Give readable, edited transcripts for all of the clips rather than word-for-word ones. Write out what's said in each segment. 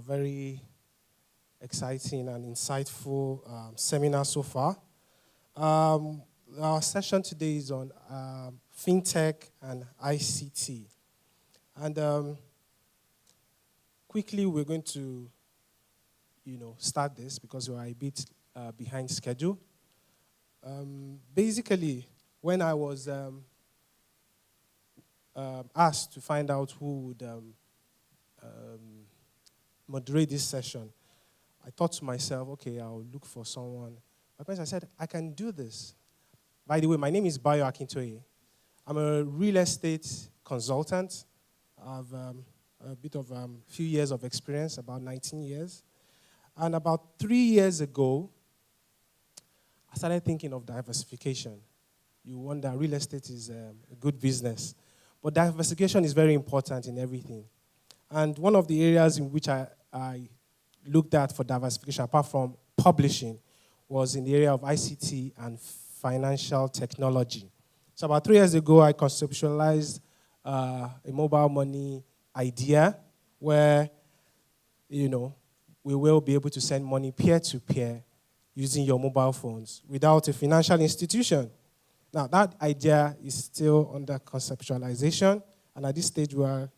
very exciting and insightful seminar so far. Our session today is on Fintech and ICT. And quickly, we're going to, start this because we are a bit behind schedule. Basically, when I was asked to find out who would moderate this session, I thought to myself, okay, I'll look for someone. But I said, I can do this. By the way, my name is Bayo Akintoye. I'm a real estate consultant. I have a bit of few years of experience, about 19 years. And about 3 years ago, I started thinking of diversification. You wonder, real estate is a good business. But diversification is very important in everything. And one of the areas in which I looked at for diversification, apart from publishing, was in the area of ICT and financial technology. So about 3 years ago, I conceptualized a mobile money idea where, we will be able to send money peer-to-peer using your mobile phones without a financial institution. Now, that idea is still under conceptualization, and at this stage, we're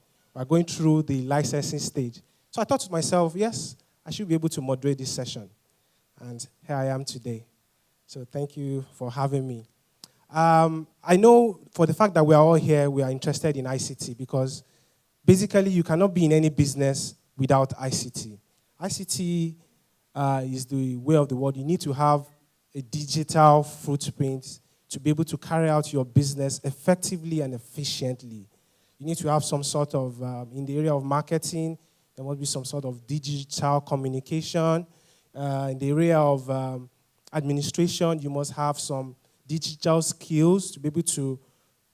going through the licensing stage. So I thought to myself, yes, I should be able to moderate this session. And here I am today. So thank you for having me. I know for the fact that we are all here, we are interested in ICT because basically you cannot be in any business without ICT. ICT is the way of the world. You need to have a digital footprint to be able to carry out your business effectively and efficiently. You need to have some sort of, in the area of marketing, there must be some sort of digital communication. In the area of administration, you must have some digital skills to be able to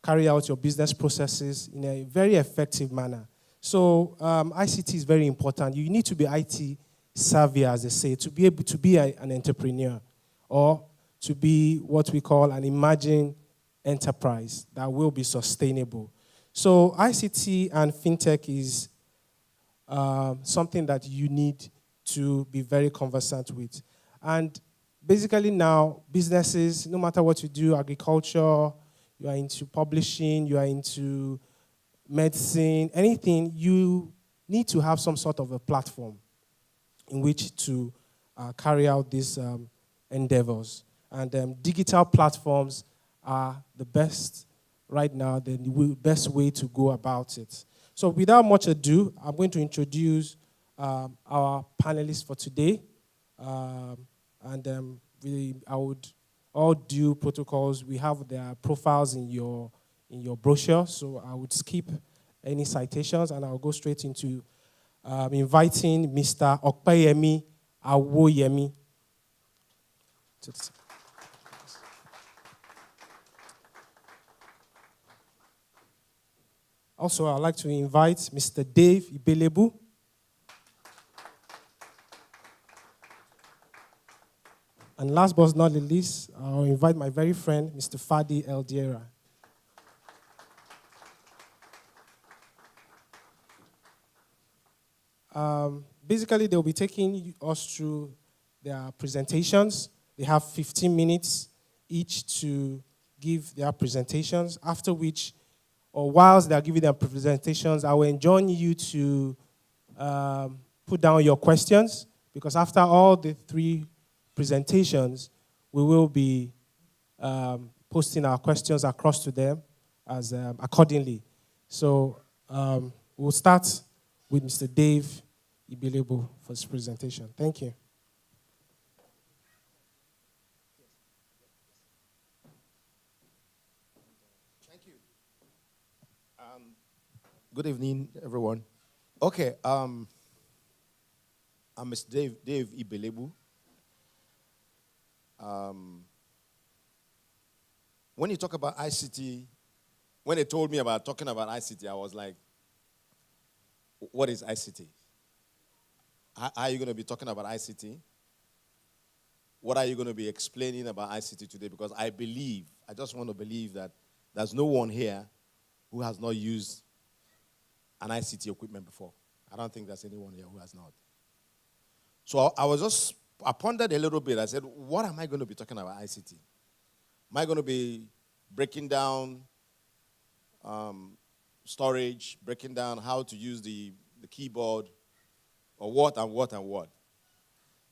carry out your business processes in a very effective manner. So ICT is very important. You need to be IT savvy, as they say, to be able to be an entrepreneur or to be what we call an emerging enterprise that will be sustainable. So ICT and Fintech is something that you need to be very conversant with. And basically now, businesses, no matter what you do, agriculture, you are into publishing, you are into medicine, anything, you need to have some sort of a platform in which to carry out these endeavors. And digital platforms are the best right now, the best way to go about it. So without much ado, I'm going to introduce our panelists for today. I would, all due protocols, we have their profiles in your brochure, so I would skip any citations and I'll go straight into inviting Mr. Okpeyemi Awoyemi. Also, I'd like to invite Mr. Dave Ibelebu. And last but not least, I'll invite my very friend, Mr. Fadi Eldiera. Basically, they'll be taking us through their presentations. They have 15 minutes each to give their presentations, after which, or whilst they're giving their presentations, I will enjoin you to put down your questions, because after all the three presentations, we will be posting our questions across to them as accordingly. So we'll start with Mr. Dave Ibelebu for this presentation. Thank you. Thank you. Good evening, everyone. Okay, I'm Mr. Dave Ibelebu. When you talk about ICT, when they told me about talking about ICT, I was like, what is ICT? How are you going to be talking about ICT? What are you going to be explaining about ICT today? Because I just want to believe that there's no one here who has not used an ICT equipment before. I don't think there's anyone here who has not. So I pondered a little bit. I said, what am I going to be talking about ICT? Am I going to be breaking down storage, breaking down how to use the keyboard, or what and what and what?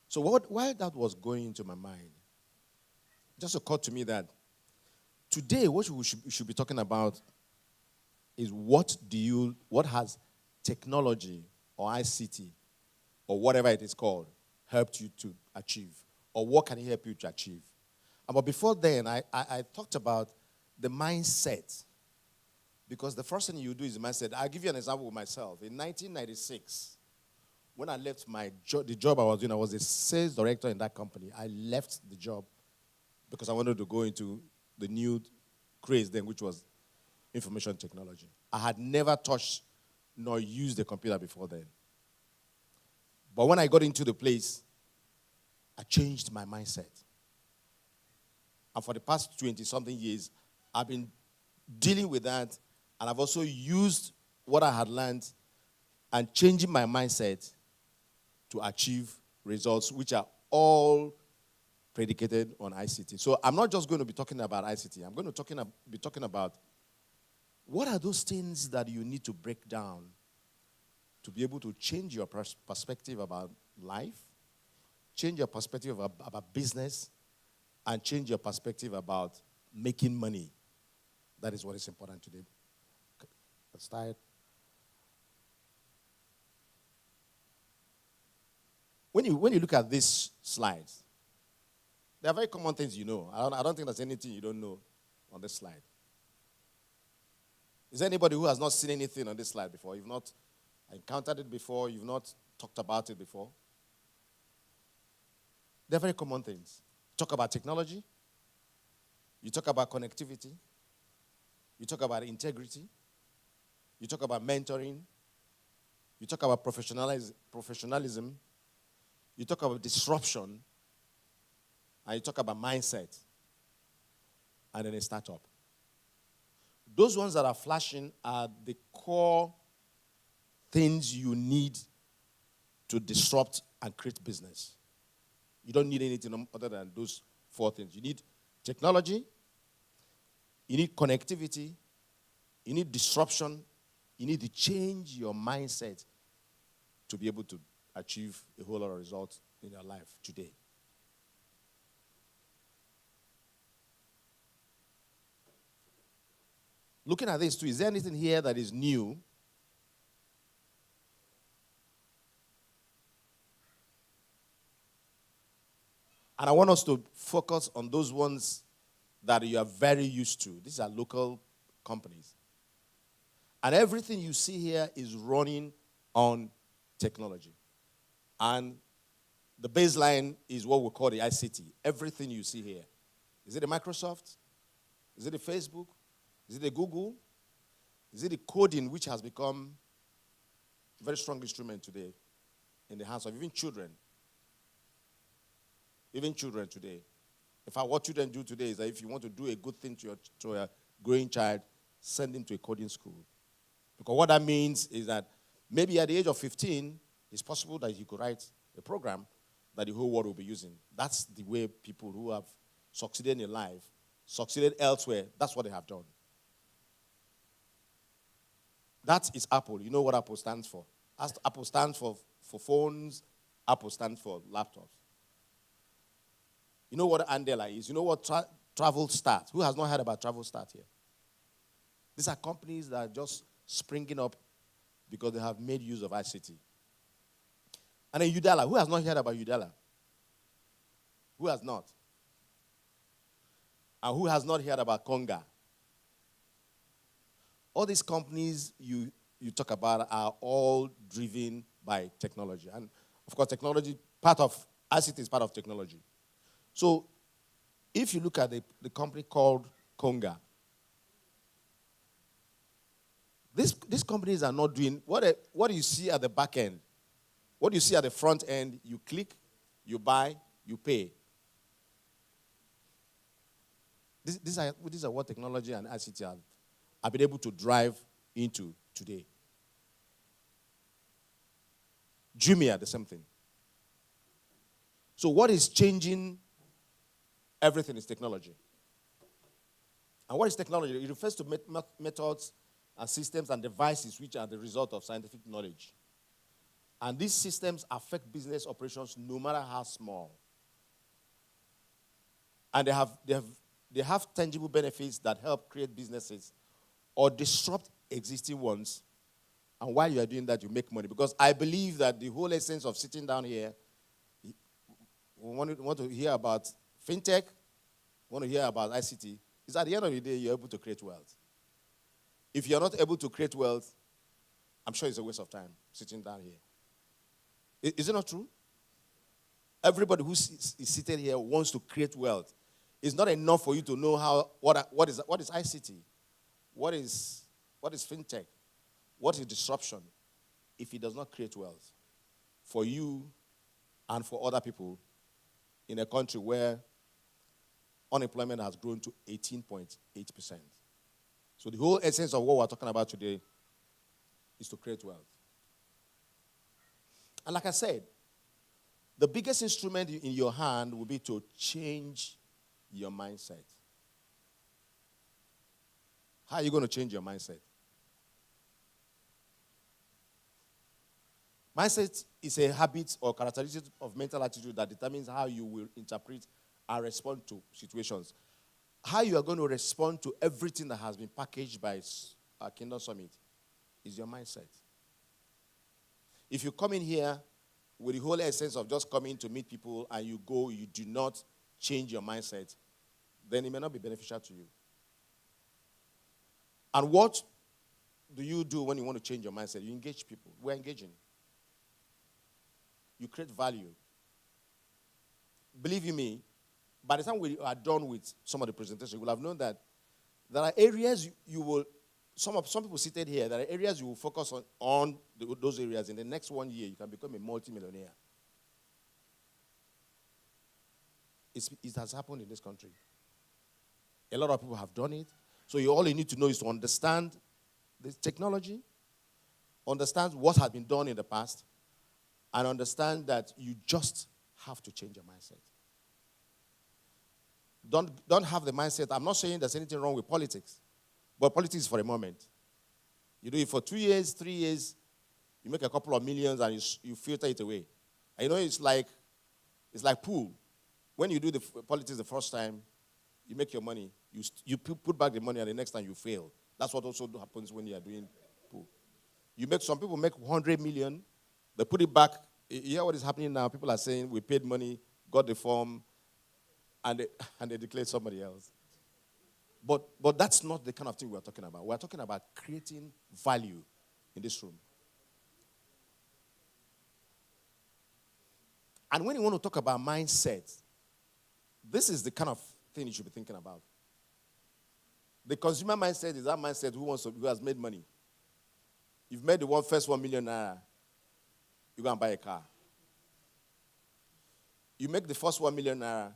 So while that was going into my mind, it just occurred to me that today what we should be talking about is what has technology or ICT or whatever it is called helped you to achieve, or what can it help you to achieve? But before then, I talked about the mindset, because the first thing you do is the mindset. I'll give you an example with myself. In 1996, when I left the job I was doing, I was a sales director in that company. I left the job because I wanted to go into the new craze then, which was information technology. I had never touched nor used a computer before then. But when I got into the place, I changed my mindset. And for the past 20-something years, I've been dealing with that, and I've also used what I had learned and changing my mindset to achieve results which are all predicated on ICT. So I'm not just going to be talking about ICT. I'm going to be talking about what are those things that you need to break down to be able to change your perspective about life, change your perspective about business, and change your perspective about making money. That is what is important today. Okay, let's start. When you look at these slides, there are very common things you know. I don't think there's anything you don't know on this slide. Is there anybody who has not seen anything on this slide before? You've not encountered it before? You've not talked about it before? They're very common things. Talk about technology. You talk about connectivity. You talk about integrity. You talk about mentoring. You talk about professionalism. You talk about disruption. And you talk about mindset. And then a startup. Those ones that are flashing are the core things you need to disrupt and create business. You don't need anything other than those four things. You need technology, you need connectivity, you need disruption, you need to change your mindset to be able to achieve a whole lot of results in your life today. Looking at this too, is there anything here that is new? And I want us to focus on those ones that you are very used to. These are local companies. And everything you see here is running on technology. And the baseline is what we call the ICT. Everything you see here. Is it a Microsoft? Is it a Facebook? Is it a Google? Is it a coding which has become a very strong instrument today in the hands of even children? Even children today. In fact, what children do today is that if you want to do a good thing to a growing child, send him to a coding school. Because what that means is that maybe at the age of 15, it's possible that he could write a program that the whole world will be using. That's the way people who have succeeded in life, succeeded elsewhere, that's what they have done. That is Apple. You know what Apple stands for? Apple stands for phones. Apple stands for laptops. You know what Andela is? You know what Travel Start? Who has not heard about Travel Start here? These are companies that are just springing up because they have made use of ICT. And then Udala. Who has not heard about Udala? Who has not? And who has not heard about Conga? All these companies you talk about are all driven by technology. And, of course, ICT is part of technology. So, if you look at the company called Conga, these companies are not doing, what do you see at the back end? What do you see at the front end? You click, you buy, you pay. These are what technology and ICT have been able to drive into today. Jumia, the same thing. So what is changing everything is technology. And what is technology? It refers to methods and systems and devices which are the result of scientific knowledge. And these systems affect business operations no matter how small. And they have tangible benefits that help create businesses or disrupt existing ones. And while you are doing that, you make money. Because I believe that the whole essence of sitting down here, we want to hear about Fintech, want to hear about ICT, is at the end of the day, you're able to create wealth. If you're not able to create wealth, I'm sure it's a waste of time sitting down here. Is it not true? Everybody who is seated here wants to create wealth. It's not enough for you to know what is ICT, what is Fintech, what is disruption, if it does not create wealth for you and for other people in a country where unemployment has grown to 18.8%. So the whole essence of what we're talking about today is to create wealth. And like I said, the biggest instrument in your hand will be to change your mindset. How are you going to change your mindset? Mindset is a habit or characteristic of mental attitude that determines how you will interpret and respond to situations. How you are going to respond to everything that has been packaged by our Kingdom Summit is your mindset. If you come in here with the whole essence of just coming to meet people and you go, you do not change your mindset, then it may not be beneficial to you. And what do you do when you want to change your mindset? You engage people. We're engaging. You create value. Believe you me, by the time we are done with some of the presentation, you will have known that there are areas you will, some people seated here, there are areas you will focus on those areas. In the next 1 year, you can become a multimillionaire. It has happened in this country. A lot of people have done it. So all you need to know is to understand the technology, understand what has been done in the past, and understand that you just have to change your mindset. Don't have the mindset. I'm not saying there's anything wrong with politics, but politics is for a moment. You do it for 2 years, 3 years, you make a couple of millions and you filter it away. And you know, it's like pool. When you do the politics the first time, you make your money, you put back the money, and the next time you fail. That's what also happens when you are doing pool. Some people make 100 million, they put it back. You hear what is happening now? People are saying, we paid money, got the form, and they declared somebody else. But that's not the kind of thing we're talking about. We're talking about creating value in this room. And when you want to talk about mindset, this is the kind of thing you should be thinking about. The consumer mindset is that mindset who has made money. You've made the first 1 million naira, you go and buy a car. You make the first 1 million naira,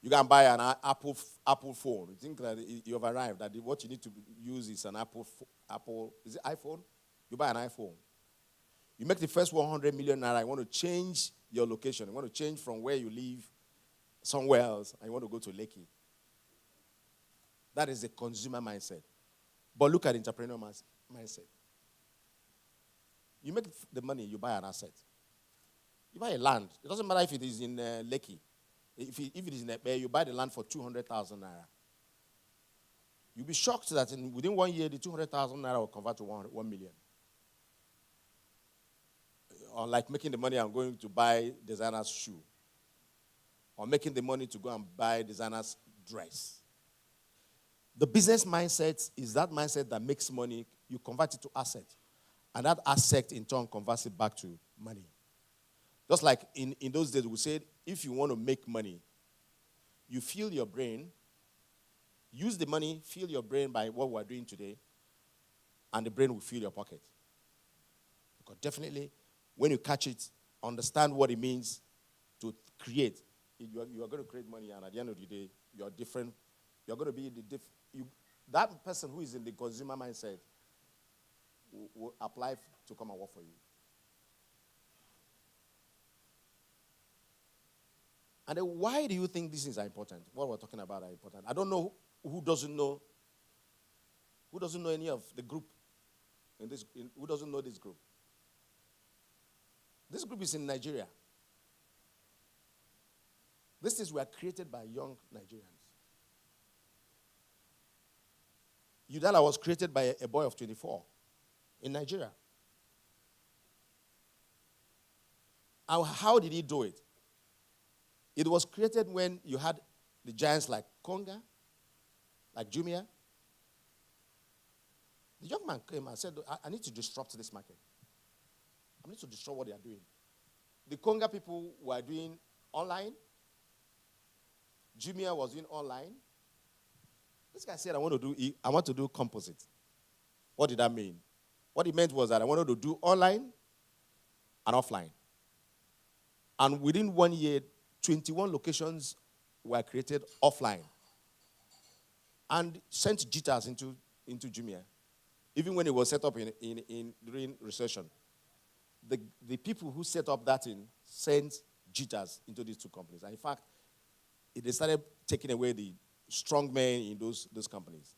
you can buy an Apple phone. You think that you have arrived, that what you need to use is an Apple, is it iPhone? You buy an iPhone. You make the first 100 million naira, you want to change your location. You want to change from where you live somewhere else, and you want to go to Lekki. That is the consumer mindset. But look at the entrepreneur mindset. You make the money, you buy an asset. You buy a land. It doesn't matter if it is in Lekki. If it is in Ekpe, you buy the land for 200,000 naira. You'll be shocked that within 1 year, the 200,000 naira will convert to 1 million. Or like making the money and going to buy designer's shoe. Or making the money to go and buy designer's dress. The business mindset is that mindset that makes money, you convert it to asset. And that asset, in turn, converts it back to money. Just like in those days, we said, if you want to make money, you fill your brain, use the money, fill your brain by what we're doing today, and the brain will fill your pocket. Because definitely, when you catch it, understand what it means to create. You are going to create money, and at the end of the day, you are different. You're going to be that person who is in the consumer mindset will apply to come and work for you. And then why do you think these things are important? What we're talking about are important. I don't know who doesn't know any of the group who doesn't know this group. This group is in Nigeria. These things were created by young Nigerians. Udala was created by a boy of 24 in Nigeria. And how did he do it? It was created when you had the giants like Konga, like Jumia. The young man came and said, I need to disrupt this market. I need to disrupt what they are doing. The Konga people were doing online. Jumia was doing online. This guy said, I want to do composite. What did that mean? What it meant was that I wanted to do online and offline. And within 1 year, 21 locations were created offline and sent jitters into Jumia. Even when it was set up during recession, the people who set up that sent jitters into these two companies. And in fact, they started taking away the strong men in those companies.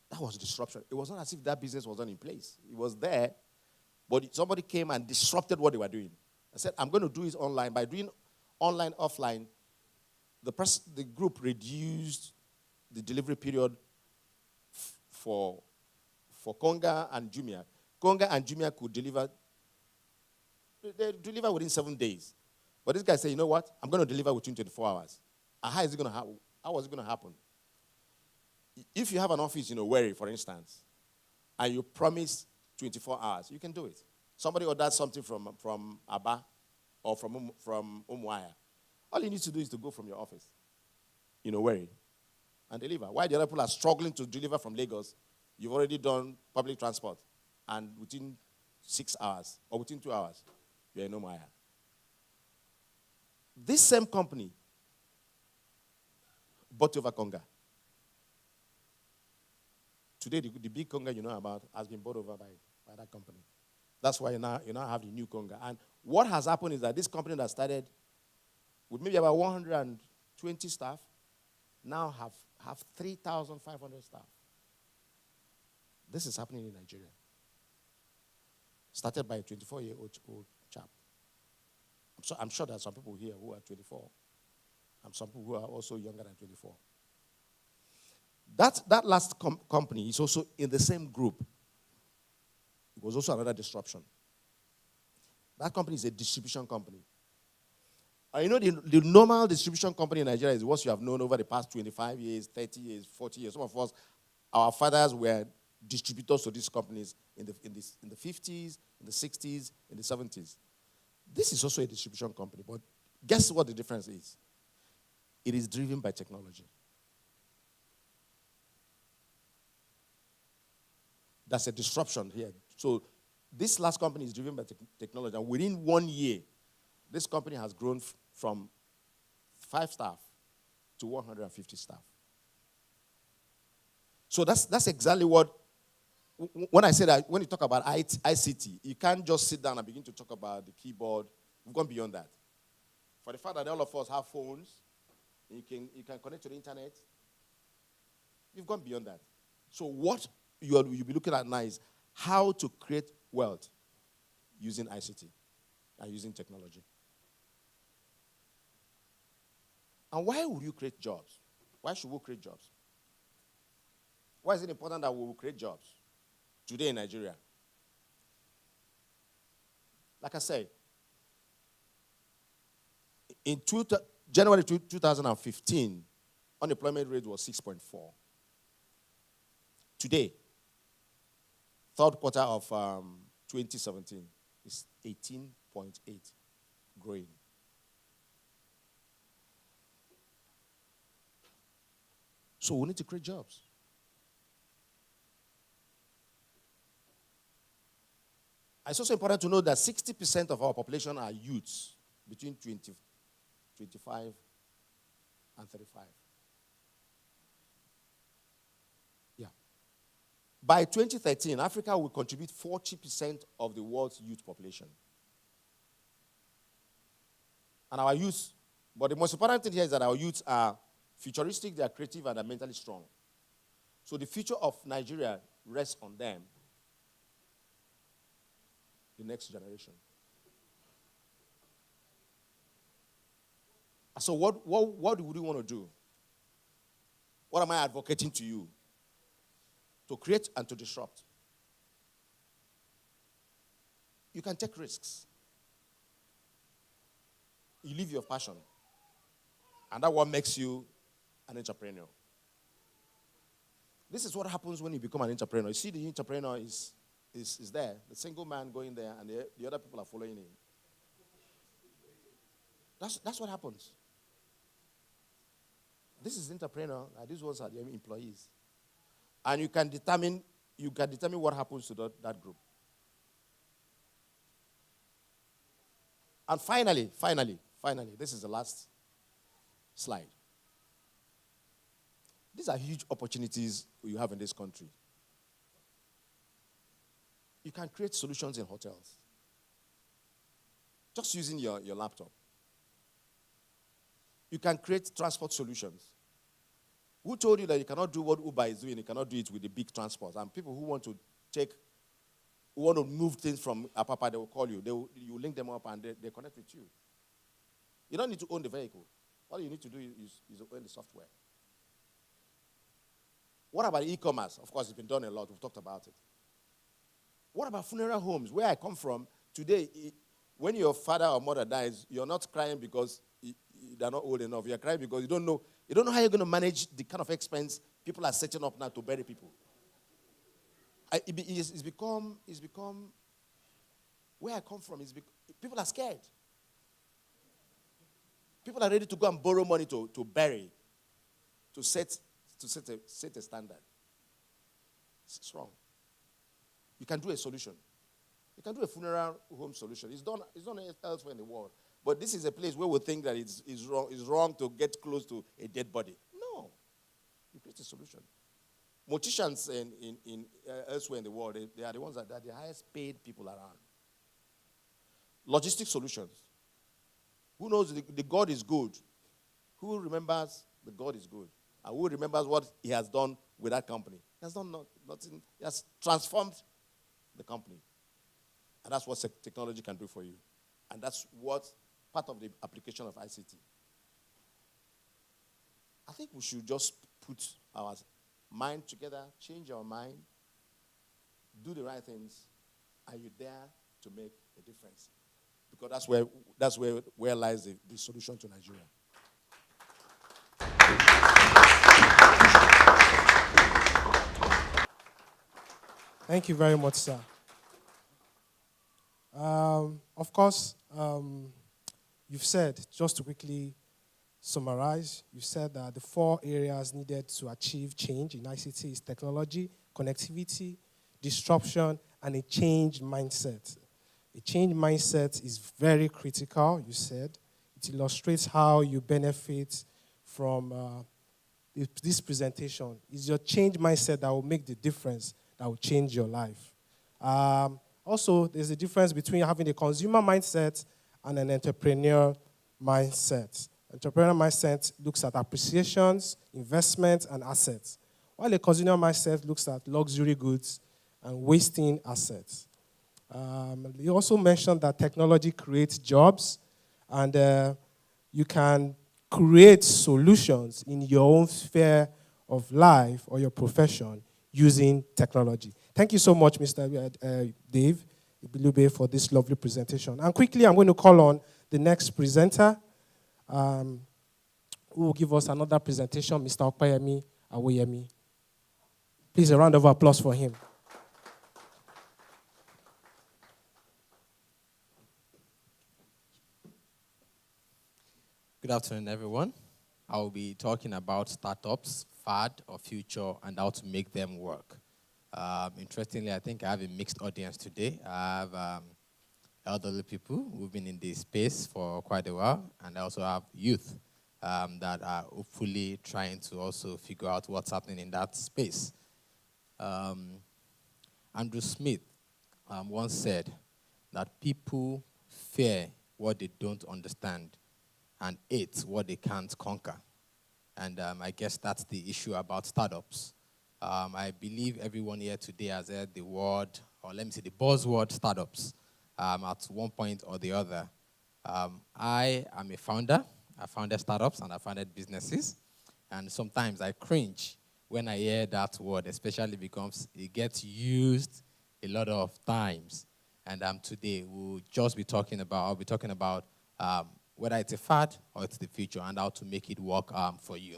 That was disruption. It was not as if that business was not in place. It was there, but somebody came and disrupted what they were doing. I said, I'm going to do it online. By doing online, offline, the group reduced the delivery period for Konga and Jumia. Konga and Jumia could deliver within 7 days. But this guy said, you know what? I'm going to deliver within 24 hours. And how was it going to happen? If you have an office in Owerri, for instance, and you promise 24 hours, you can do it. Somebody orders something from Aba or from Umuahia. All you need to do is to go from your office in Owerri and deliver. While the other people are struggling to deliver from Lagos, you've already done public transport. And within 6 hours or within 2 hours, you're in Umuahia. This same company bought over Konga. Today, the big Konga you know about has been bought over by that company. That's why you now have the new Konga. And what has happened is that this company that started with maybe about 120 staff now have 3,500 staff. This is happening in Nigeria. Started by a 24-year-old chap. I'm sure there are some people here who are 24. And some people who are also younger than 24. That last company is also in the same group. It was also another disruption. That company is a distribution company. And you know the normal distribution company in Nigeria is what you have known over the past 25 years, 30 years, 40 years. Some of us, our fathers were distributors to these companies in the 50s, in the 60s, in the 70s. This is also a distribution company, but guess what the difference is? It is driven by technology. That's a disruption here. So this last company is driven by technology, and within 1 year, this company has grown from 5 staff to 150 staff. So that's exactly what, when I say that, when you talk about ICT, you can't just sit down and begin to talk about the keyboard. We've gone beyond that. For the fact that all of us have phones, you can connect to the internet, you've gone beyond that. So what you'll be looking at now is how to create wealth using ICT and using technology. And why would you create jobs? Why should we create jobs? Why is it important that we will create jobs today in Nigeria? Like I said, in January 2015, unemployment rate was 6.4. Today, third quarter of 2017, is 18.8, growing. So we need to create jobs. It's also important to know that 60% of our population are youths between 25 and 35. Yeah. By 2013, Africa will contribute 40% of the world's youth population. And our youth, but the most important thing here is that our youths are futuristic, they are creative, and are mentally strong. So the future of Nigeria rests on them, the next generation. So what would you want to do? What am I advocating to you? To create and to disrupt. You can take risks. You live your passion. And that's what makes you an entrepreneur. This is what happens when you become an entrepreneur. You see, the entrepreneur is there, the single man going there, and the other people are following him. That's what happens. This is entrepreneur, and these ones are the employees. And you can determine what happens to that group. And finally, this is the last slide. These are huge opportunities you have in this country. You can create solutions in hotels. Just using your laptop. You can create transport solutions. Who told you that you cannot do what Uber is doing? You cannot do it with the big transports. And people who want to move things from Apapa, they will call you. You link them up and they connect with you. You don't need to own the vehicle. All you need to do is own the software. What about e-commerce? Of course, it's been done a lot. We've talked about it. What about funeral homes? Where I come from, today, when your father or mother dies, you're not crying because they're not old enough. You're crying because you don't know how you're going to manage the kind of expense people are setting up now to bury people. It's become where I come from, people are scared. People are ready to go and borrow money to bury, to set a standard. It's wrong. You can do a solution. You can do a funeral home solution. It's done elsewhere in the world. But this is a place where we think that it's wrong to get close to a dead body. No. You create a solution. Morticians in elsewhere in the world, they are the ones that are the highest paid people around. Logistic solutions. Who knows the God is good? Who remembers the God is good? And who remembers what he has done with that company? He has done nothing. He has transformed the company. And that's what technology can do for you. And that's what part of the application of ICT. I think we should just put our mind together, change our mind, do the right things, and you're there to make a difference. Because that's where lies the solution to Nigeria. Thank you very much, sir. Of course, you've said, just to quickly summarize, you said that the 4 areas needed to achieve change in ICT is technology, connectivity, disruption, and a changed mindset. A changed mindset is very critical, you said. It illustrates how you benefit from this presentation. It's your changed mindset that will make the difference, that will change your life. Also, there's a difference between having a consumer mindset and an entrepreneur mindset. Entrepreneur mindset looks at appreciations, investments, and assets, while a consumer mindset looks at luxury goods and wasting assets. You also mentioned that technology creates jobs, and you can create solutions in your own sphere of life or your profession using technology. Thank you so much, Mr. Dave Ibilube, for this lovely presentation. And quickly, I'm going to call on the next presenter, who will give us another presentation, Mr. Okpayemi Awoyemi. Please, a round of applause for him. Good afternoon, everyone. I will be talking about startups, fad or future, and how to make them work. Interestingly, I think I have a mixed audience today. I have elderly people who've been in this space for quite a while, and I also have youth that are hopefully trying to also figure out what's happening in that space. Andrew Smith once said that people fear what they don't understand, and 8 what they can't conquer. And I guess that's the issue about startups. I believe everyone here today has heard the word, or let me say the buzzword startups at one point or the other. I am a founder. I founded startups and I founded businesses. And sometimes I cringe when I hear that word, especially because it gets used a lot of times. And today I'll be talking about whether it's a fad or it's the future and how to make it work for you.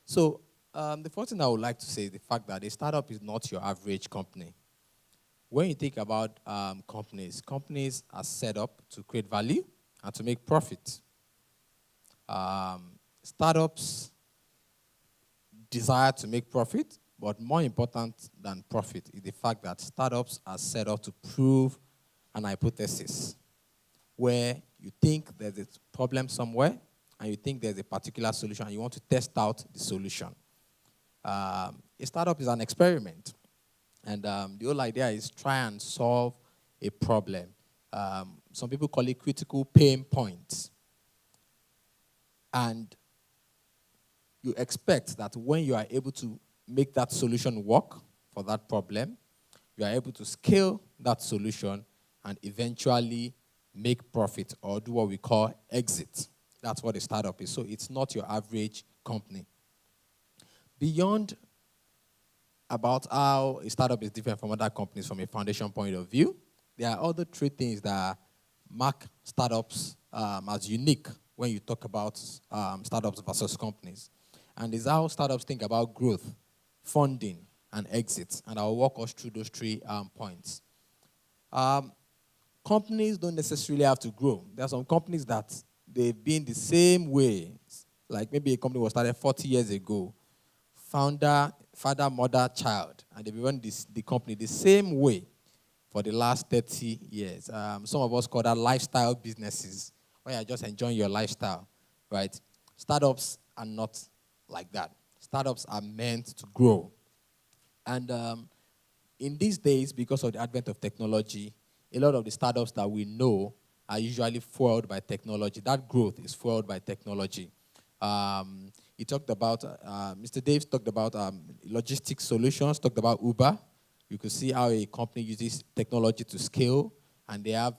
So the first thing I would like to say is the fact that a startup is not your average company. When you think about companies are set up to create value and to make profit. Startups desire to make profit, but more important than profit is the fact that startups are set up to prove an hypothesis where you think there's a problem somewhere and you think there's a particular solution and you want to test out the solution. A startup is an experiment. And the whole idea is try and solve a problem. Some people call it critical pain points. And you expect that when you are able to make that solution work for that problem, you are able to scale that solution and eventually make profit or do what we call exit. That's what a startup is. So it's not your average company. Beyond about how a startup is different from other companies from a foundation point of view, there are other 3 things that mark startups as unique when you talk about startups versus companies. And it's how startups think about growth, funding, and exit. And I'll walk us through those 3 points. Companies don't necessarily have to grow. There are some companies that they've been the same way. Like maybe a company was started 40 years ago. Founder, father, mother, child. And they've been running the company the same way for the last 30 years. Some of us call that lifestyle businesses, where you're just enjoying your lifestyle, right? Startups are not like that. Startups are meant to grow. And in these days, because of the advent of technology, a lot of the startups that we know are usually fueled by technology. That growth is fueled by technology. He talked about, Mr. Dave talked about logistics solutions, talked about Uber. You could see how a company uses technology to scale, and they have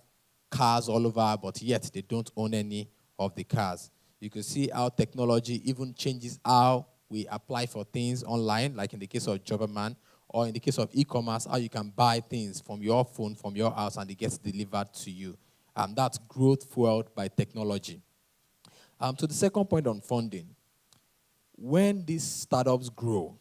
cars all over, but yet they don't own any of the cars. You could see how technology even changes how we apply for things online, like in the case of Jobberman, or in the case of e-commerce, how you can buy things from your phone, from your house, and it gets delivered to you. That's growth fueled by technology. To the second point on funding, when these startups grow,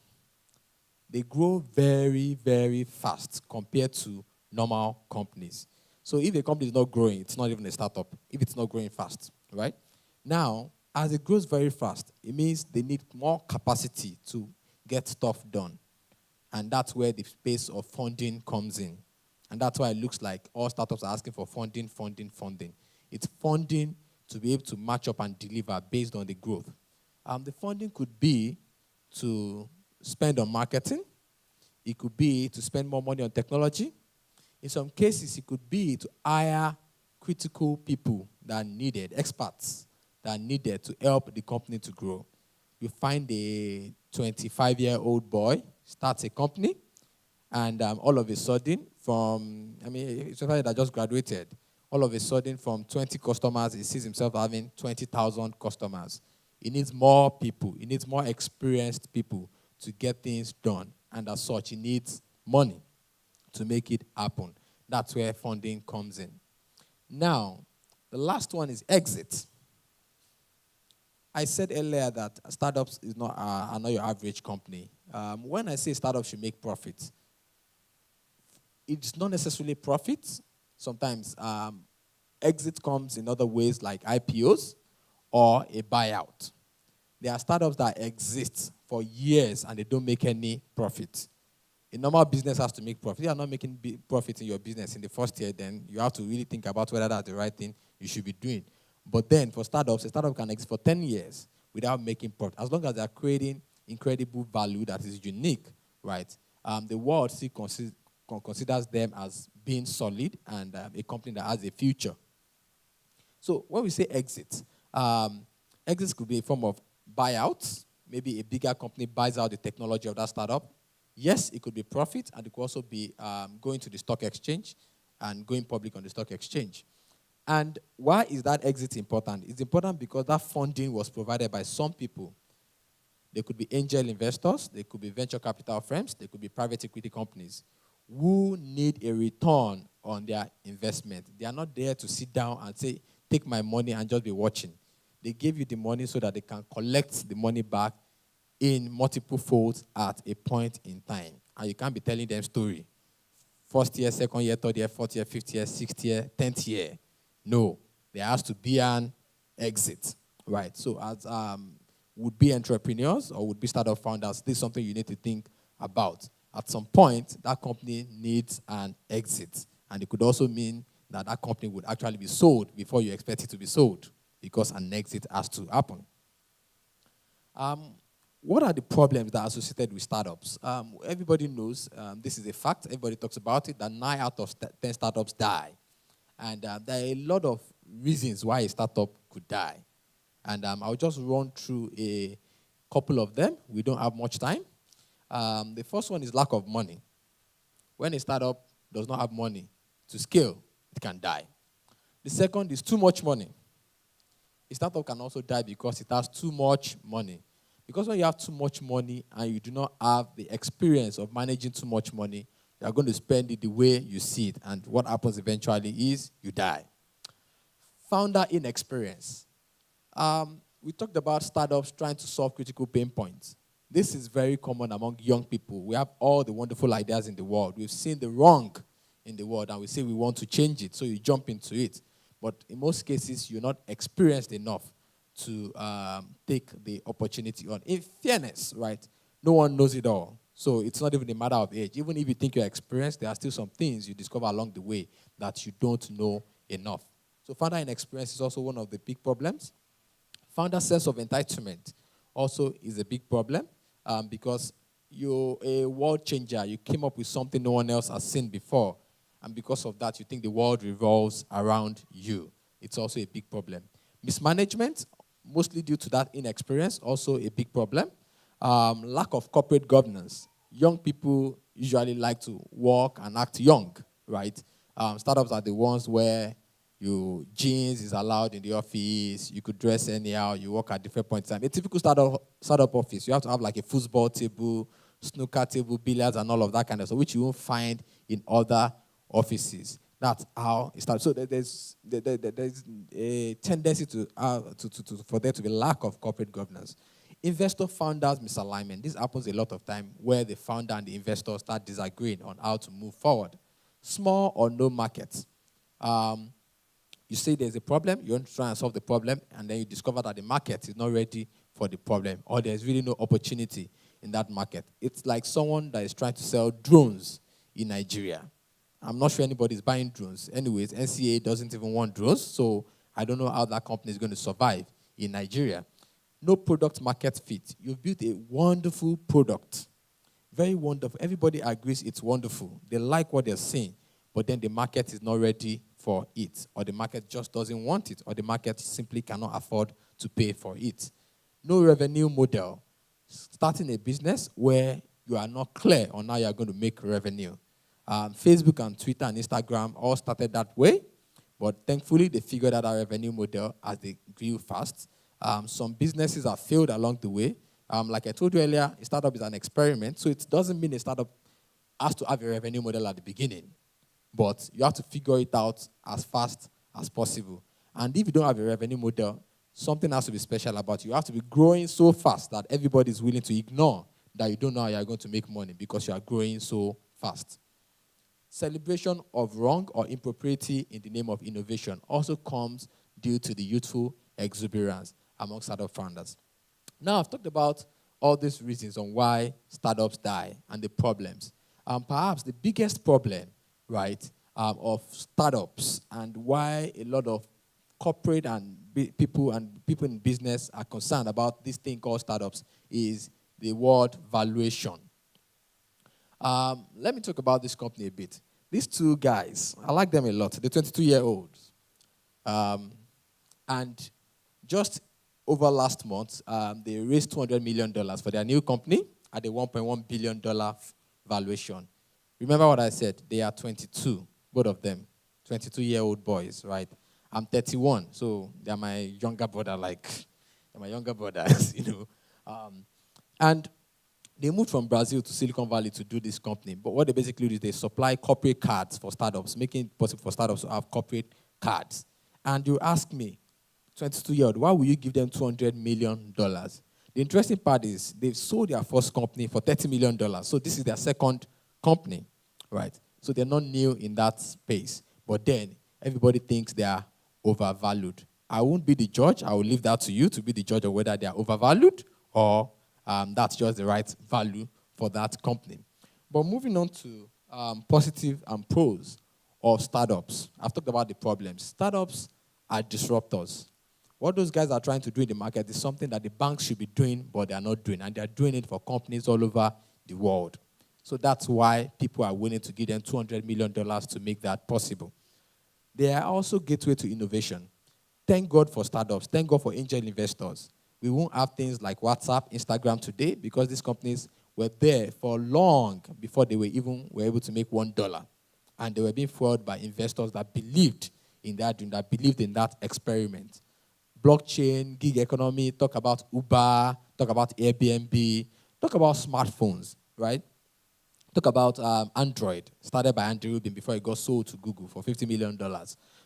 they grow very, very fast compared to normal companies. So if a company is not growing, it's not even a startup, if it's not growing fast, right? Now, as it grows very fast, it means they need more capacity to get stuff done. And that's where the space of funding comes in. And that's why it looks like all startups are asking for funding. It's funding to be able to match up and deliver based on the growth. The funding could be to spend on marketing. It could be to spend more money on technology. In some cases, it could be to hire critical people that are needed, experts that are needed to help the company to grow. You find a 25-year-old boy starts a company, and all of a sudden, it's somebody that just graduated, all of a sudden from 20 customers, he sees himself having 20,000 customers. He needs more people. He needs more experienced people to get things done. And as such, he needs money to make it happen. That's where funding comes in. Now, the last one is exit. I said earlier that startups are not your average company. When I say startups should make profit, it's not necessarily profit. Sometimes exit comes in other ways like IPOs or a buyout. There are startups that exist for years and they don't make any profit. A normal business has to make profit. If you are not making profit in your business in the first year, then you have to really think about whether that's the right thing you should be doing. But then for startups, a startup can exist for 10 years without making profit. As long as they are creating incredible value that is unique, right? The world still considers them as being solid and a company that has a future. So when we say exit, Exits could be a form of buyouts. Maybe a bigger company buys out the technology of that startup. Yes, it could be profit, and it could also be going to the stock exchange and going public on the stock exchange. And why is that exit important? It's important because that funding was provided by some people. They could be angel investors, they could be venture capital firms, they could be private equity companies who need a return on their investment. They are not there to sit down and say, take my money and just be watching. They give you the money so that they can collect the money back in multiple folds at a point in time. And you can't be telling them story. First year, second year, third year, fourth year, fifth year, sixth year, 10th year. No, there has to be an exit, right? So as would-be entrepreneurs or would-be startup founders, this is something you need to think about. At some point, that company needs an exit. And it could also mean that that company would actually be sold before you expect it to be sold because an exit has to happen. What are the problems that are associated with startups? Everybody knows, this is a fact, everybody talks about it, that 9 out of 10 startups die. And there are a lot of reasons why a startup could die. And I'll just run through a couple of them. We don't have much time. The first one is lack of money. When a startup does not have money to scale, it can die. The second is too much money. A startup can also die because it has too much money. Because when you have too much money and you do not have the experience of managing too much money, you are going to spend it the way you see it. And what happens eventually is you die. Founder inexperience. We talked about startups trying to solve critical pain points. This is very common among young people. We have all the wonderful ideas in the world. We've seen the wrong in the world, and we say we want to change it, so you jump into it. But in most cases, you're not experienced enough to take the opportunity on. In fairness, right, no one knows it all. So it's not even a matter of age. Even if you think you're experienced, there are still some things you discover along the way that you don't know enough. So founder inexperience is also one of the big problems. Founder sense of entitlement also is a big problem because you're a world changer. You came up with something no one else has seen before. And because of that, you think the world revolves around you. It's also a big problem. Mismanagement, mostly due to that inexperience, also a big problem. Lack of corporate governance. Young people usually like to walk and act young, right? Startups are the ones where jeans is allowed in the office, you could dress anyhow, you work at different points in time. A typical startup office, you have to have like a football table, snooker table, billiards, and all of that kind of stuff, which you won't find in other offices. That's how it starts. So there's a tendency for there to be lack of corporate governance. Investor-founders misalignment. This happens a lot of time where the founder and the investor start disagreeing on how to move forward. Small or no market. You say there's a problem, you want to try and solve the problem, and then you discover that the market is not ready for the problem, or there's really no opportunity in that market. It's like someone that is trying to sell drones in Nigeria. I'm not sure anybody is buying drones. Anyways, NCA doesn't even want drones, so I don't know how that company is going to survive in Nigeria. No product market fit. You've built a wonderful product. Very wonderful. Everybody agrees it's wonderful. They like what they're seeing, but then the market is not ready for it, or the market just doesn't want it, or the market simply cannot afford to pay for it. No revenue model. Starting a business where you are not clear on how you are going to make revenue. Facebook and Twitter and Instagram all started that way, but thankfully they figured out our revenue model as they grew fast. Some businesses have failed along the way. Like I told you earlier, a startup is an experiment, so it doesn't mean a startup has to have a revenue model at the beginning. But you have to figure it out as fast as possible. And if you don't have a revenue model, something has to be special about you. You have to be growing so fast that everybody is willing to ignore that you don't know how you are going to make money because you are growing so fast. Celebration of wrong or impropriety in the name of innovation also comes due to the youthful exuberance among startup founders. Now, I've talked about all these reasons on why startups die and the problems. Perhaps the biggest problem, right, of startups and why a lot of corporate and people in business are concerned about this thing called startups is the word valuation. Let me talk about this company a bit. These two guys, I like them a lot. They're 22-year-olds. And Just over last month, they raised $200 million for their new company at a $1.1 billion valuation. Remember what I said? They are 22, both of them, 22-year-old boys, right? I'm 31, so they're my younger brother, they're my younger brothers, And they moved from Brazil to Silicon Valley to do this company. But what they basically do is they supply corporate cards for startups, making it possible for startups to have corporate cards. And you ask me, 22-year-old, why will you give them $200 million? The interesting part is they've sold their first company for $30 million. So this is their second company, right? So they're not new in that space. But then everybody thinks they are overvalued. I won't be the judge. I will leave that to you to be the judge of whether they are overvalued or that's just the right value for that company. But moving on to positive and pros of startups. I've talked about the problems. Startups are disruptors. What those guys are trying to do in the market is something that the banks should be doing, but they are not doing. And they are doing it for companies all over the world. So that's why people are willing to give them $200 million to make that possible. They are also gateway to innovation. Thank God for startups. Thank God for angel investors. We won't have things like WhatsApp, Instagram today because these companies were there for long before they were able to make $1. And they were being fueled by investors that believed in that dream, that believed in that experiment. Blockchain, gig economy, talk about Uber, talk about Airbnb, talk about smartphones, right? Talk about Android, started by Andy Rubin before it got sold to Google for $50 million,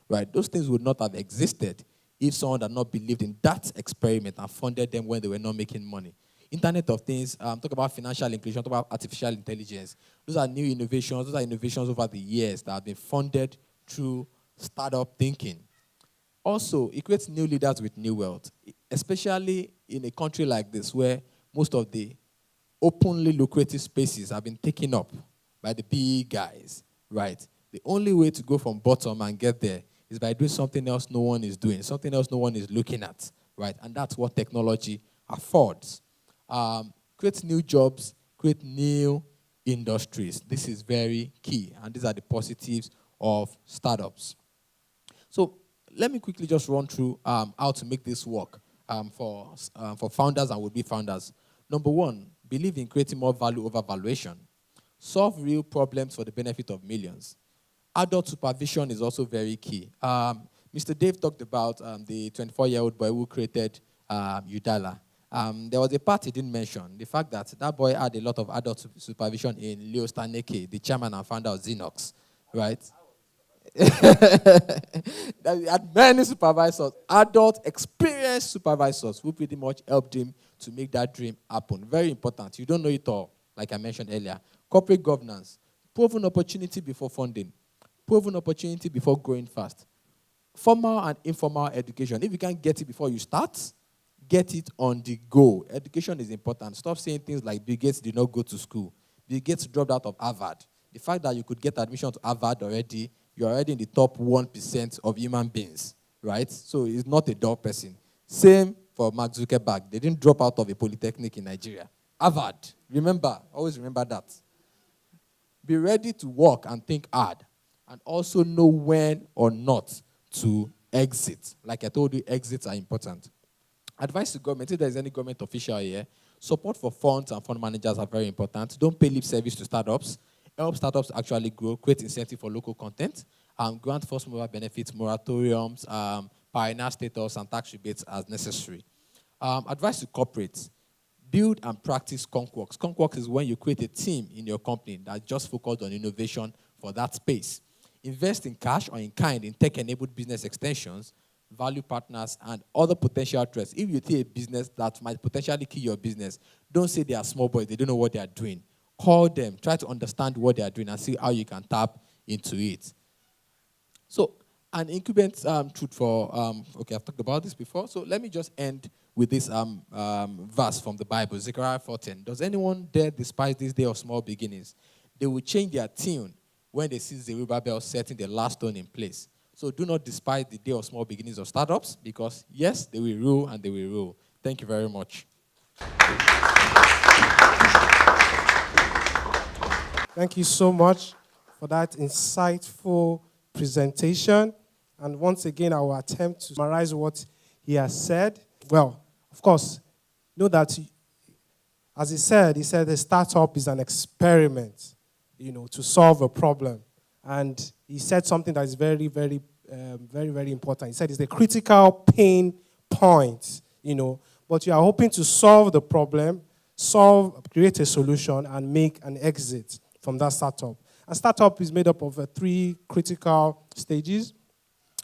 right? Those things would not have existed if someone had not believed in that experiment and funded them when they were not making money. Internet of Things, talk about financial inclusion, talk about artificial intelligence. Those are new innovations. Those are innovations over the years that have been funded through startup thinking. Also, it creates new leaders with new wealth, especially in a country like this where most of the openly lucrative spaces have been taken up by the big guys, right? The only way to go from bottom and get there is by doing something else no one is doing, something else no one is looking at, right? And that's what technology affords. Create new jobs, create new industries. This is very key, and these are the positives of startups. So let me quickly just run through how to make this work for founders and would-be founders. Number one, believe in creating more value over valuation. Solve real problems for the benefit of millions. Adult supervision is also very key. Mr. Dave talked about the 24-year-old boy who created Udala. There was a part he didn't mention, the fact that that boy had a lot of adult supervision in Leo Staneke, the chairman and founder of Xenox, right? He had many supervisors, adult, experienced supervisors who pretty much helped him to make that dream happen. Very important. You don't know it all, like I mentioned earlier. Corporate governance. Proven opportunity before funding. Proven opportunity before growing fast. Formal and informal education. If you can't get it before you start, get it on the go. Education is important. Stop saying things like Bill Gates did not go to school. Bill Gates dropped out of Harvard. The fact that you could get admission to Harvard already, you're already in the top 1% of human beings, right? So he's not a dull person. Same for Mark Zuckerberg. They didn't drop out of a polytechnic in Nigeria. Harvard. Remember, always remember that. Be ready to work and think hard, and also know when or not to exit. Like I told you, exits are important. Advice to government, if there is any government official here, support for funds and fund managers are very important. Don't pay lip service to startups. Help startups actually grow, create incentive for local content, grant first mover benefits, moratoriums, pioneer status, and tax rebates as necessary. Advice to corporates, build and practice skunkworks. Skunkworks is when you create a team in your company that just focused on innovation for that space. Invest in cash or in kind in tech-enabled business extensions, value partners, and other potential threats. If you see a business that might potentially kill your business, don't say they are small boys, they don't know what they are doing. Call them, try to understand what they are doing and see how you can tap into it. So, an incubant truth for, okay, I've talked about this before. So let me just end with this verse from the Bible, Zechariah 4:10. Does anyone dare despise this day of small beginnings? They will change their tune when they see Zerubbabel setting the last stone in place. So do not despise the day of small beginnings of startups because, yes, they will rule and they will rule. Thank you very much. Thank you so much for that insightful presentation. And once again, I will attempt to summarize what he has said, well, of course, know that, as he said a startup is an experiment, to solve a problem. And he said something that is very, very, very, very important. He said it's a critical pain point, but you are hoping to solve the problem, create a solution, and make an exit from that startup. And startup is made up of 3 critical stages.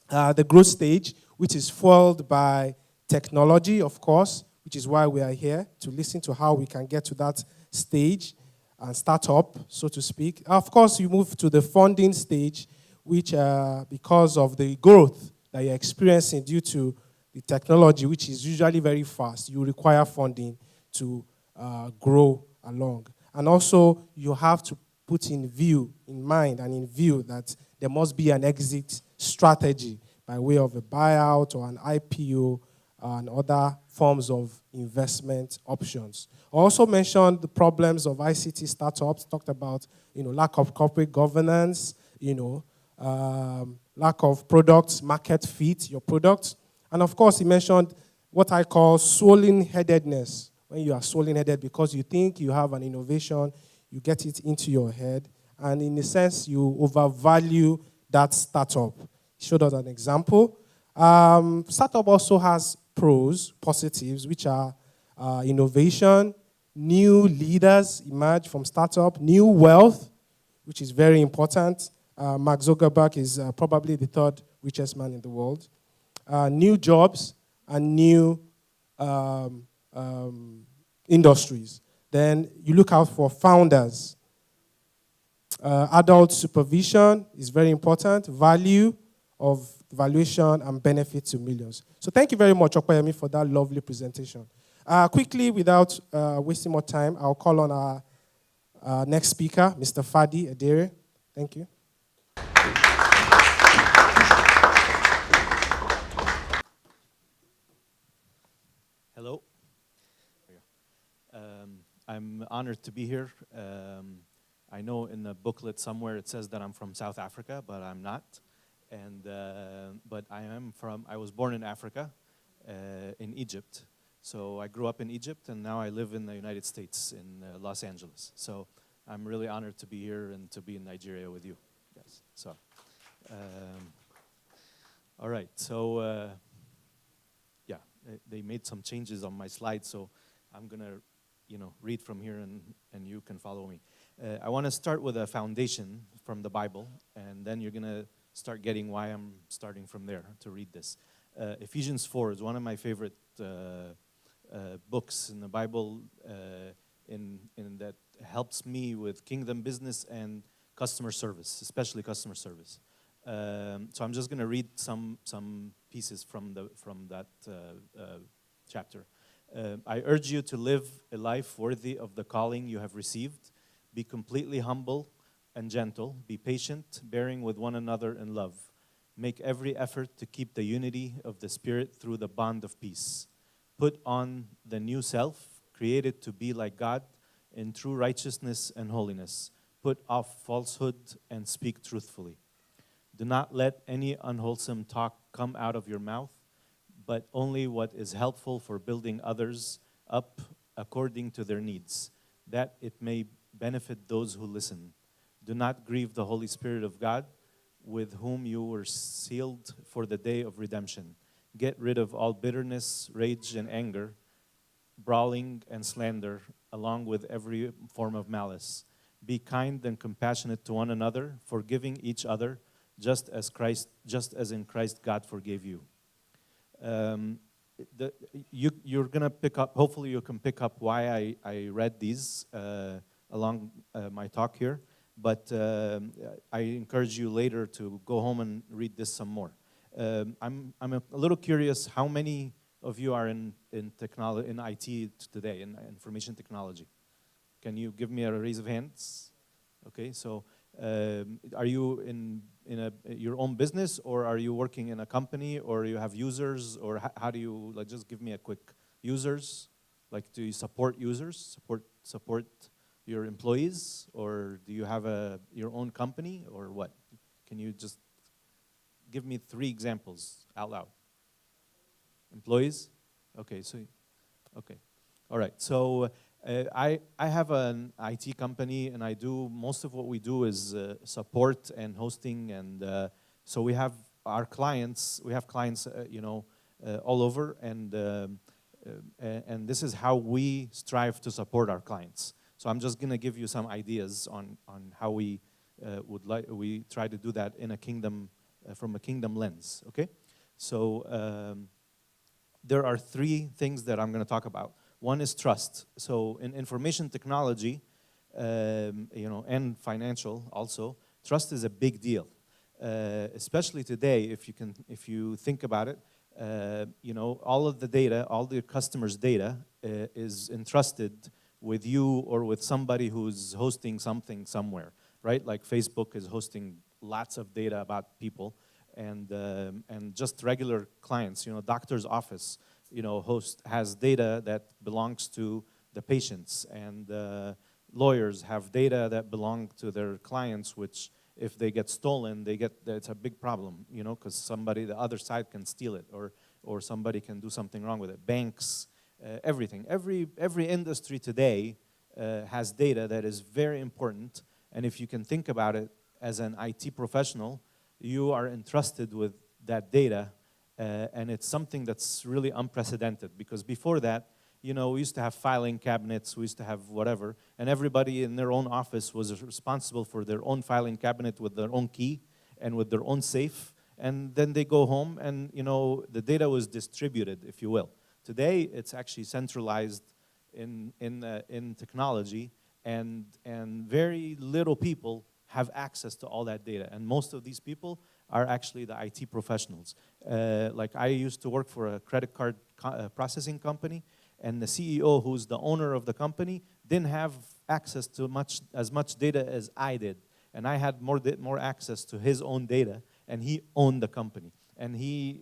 The growth stage, which is fueled by technology, of course, which is why we are here, to listen to how we can get to that stage and start up, so to speak. Of course, you move to the funding stage, which because of the growth that you're experiencing due to the technology, which is usually very fast, you require funding to grow along. And also, you have to put in mind that there must be an exit strategy by way of a buyout or an IPO and other forms of investment options. I also mentioned the problems of ICT startups, talked about lack of corporate governance, lack of products, market fit, your products. And of course, he mentioned what I call swollen-headedness. When you are swollen-headed because you think you have an innovation, you get it into your head, and in a sense, you overvalue that startup. He showed us an example. Startup also has positives, which are innovation, new leaders emerge from startup, new wealth, which is very important. Mark Zuckerberg is probably the 3rd richest man in the world. New jobs and new industries. Then you look out for founders. Adult supervision is very important. Value of valuation and benefit to millions. So thank you very much, Okoyemi, for that lovely presentation. Quickly, without wasting more time, I'll call on our next speaker, Mr. Fadi Edere. Thank you. Hello. I'm honored to be here. I know in the booklet somewhere it says that I'm from South Africa, but I'm not. But I was born in Africa, in Egypt. So I grew up in Egypt, and now I live in the United States, in Los Angeles. So I'm really honored to be here and to be in Nigeria with you guys. So, all right. So, yeah, they made some changes on my slides, so I'm gonna, read from here, and you can follow me. I want to start with a foundation from the Bible, and then you're gonna start getting why I'm starting from there to read this. Ephesians 4 is one of my favorite books in the Bible, in that helps me with kingdom business and customer service, especially customer service. So I'm just going to read some pieces from that chapter. I urge you to live a life worthy of the calling you have received. Be completely humble and gentle. Be patient, bearing with one another in love. Make every effort to keep the unity of the Spirit through the bond of peace. Put on the new self, created to be like God in true righteousness and holiness. Put off falsehood and speak truthfully. Do not let any unwholesome talk come out of your mouth, but only what is helpful for building others up according to their needs, that it may benefit those who listen. Do not grieve the Holy Spirit of God, with whom you were sealed for the day of redemption. Get rid of all bitterness, rage, and anger, brawling and slander, along with every form of malice. Be kind and compassionate to one another, forgiving each other, just as in Christ God forgave you. You're gonna pick up. Hopefully, you can pick up why I read these along my talk here. But I encourage you later to go home and read this some more. I'm a little curious. How many of you are in technology, in IT today, in information technology? Can you give me a raise of hands? Okay, so are you in your own business, or are you working in a company, or you have users, or how do you, like, just give me a quick users? Like, do you support users, support your employees, or do you have your own company, or what? Can you just give me 3 examples out loud? Employees? Okay, so, okay. All right, so I have an IT company, and most of what we do is support and hosting, and so we have clients all over, and this is how we strive to support our clients. So I'm just gonna give you some ideas on how we we try to do that in a kingdom, from a kingdom lens, okay? So there are three things that I'm gonna talk about. One is trust. So in information technology, and financial also, trust is a big deal. Especially today, if you think about it, all of the data, all the customers' data is entrusted with you or with somebody who's hosting something somewhere, right? Like Facebook is hosting lots of data about people, and just regular clients, doctor's office, has data that belongs to the patients, and lawyers have data that belong to their clients, which if they get stolen, it's a big problem, because the other side can steal it, or somebody can do something wrong with it. Banks, everything. Every industry today has data that is very important, and if you can think about it as an IT professional, you are entrusted with that data, and it's something that's really unprecedented, because before that, we used to have filing cabinets, we used to have whatever, and everybody in their own office was responsible for their own filing cabinet with their own key and with their own safe, and then they go home and, the data was distributed, if you will. Today, it's actually centralized in technology, and very little people have access to all that data, and most of these people are actually the IT professionals. Like I used to work for a credit card processing company, and the CEO, who's the owner of the company, didn't have access to as much data as I did, and I had more access to his own data, and he owned the company. And he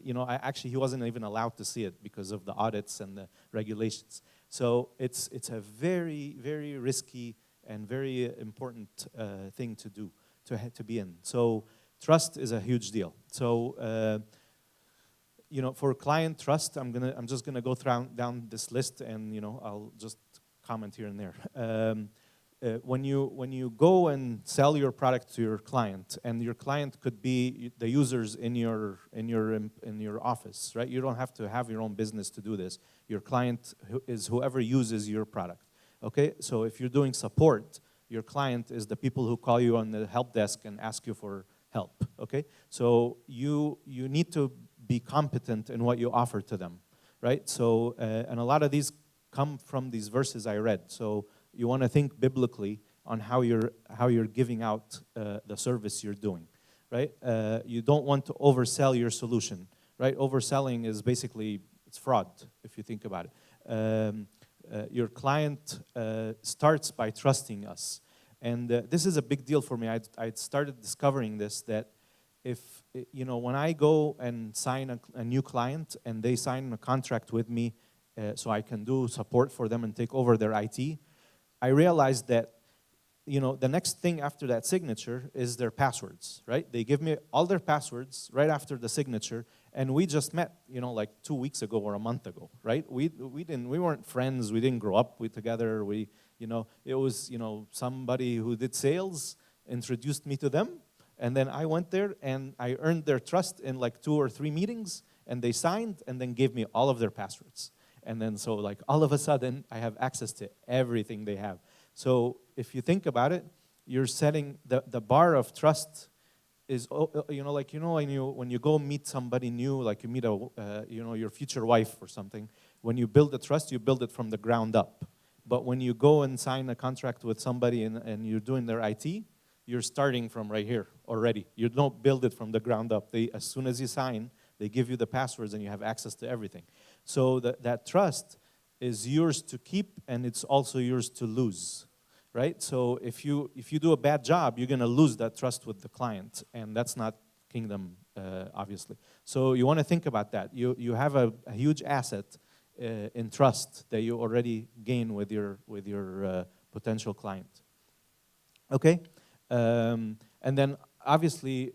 wasn't even allowed to see it because of the audits and the regulations. So it's a very, very risky and very important thing to do, to be in. So trust is a huge deal. So for client trust, I'm just gonna go down this list, and I'll just comment here and there. When you go and sell your product to your client, and your client could be the users in your office, right? You don't have to have your own business to do this. Your client is whoever uses your product. Okay, so if you're doing support, your client is the people who call you on the help desk and ask you for help. Okay, so you need to be competent in what you offer to them, right? So and a lot of these come from these verses I read. So you want to think biblically on how you're giving out the service you're doing, right? You don't want to oversell your solution, right? Overselling is basically, it's fraud, if you think about it. Your client starts by trusting us. And this is a big deal for me. I started discovering this, that if, when I go and sign a new client and they sign a contract with me so I can do support for them and take over their IT, I realized that, the next thing after that signature is their passwords, right? They give me all their passwords right after the signature, and we just met, like 2 weeks ago or a month ago, right? We weren't friends, we didn't grow up together, it was, somebody who did sales introduced me to them, and then I went there and I earned their trust in like 2 or 3 meetings, and they signed and then gave me all of their passwords. And then so like all of a sudden I have access to everything they have. So if you think about it, you're setting the bar of trust is, when you go meet somebody new, like you meet your future wife or something, when you build the trust, you build it from the ground up. But when you go and sign a contract with somebody and you're doing their IT, you're starting from right here already. You don't build it from the ground up. As soon as you sign, they give you the passwords and you have access to everything. So that trust is yours to keep, and it's also yours to lose, right? So if you do a bad job, you're going to lose that trust with the client, and that's not kingdom, obviously. So you want to think about that. You have a huge asset in trust that you already gain with your potential client. Okay, and then obviously,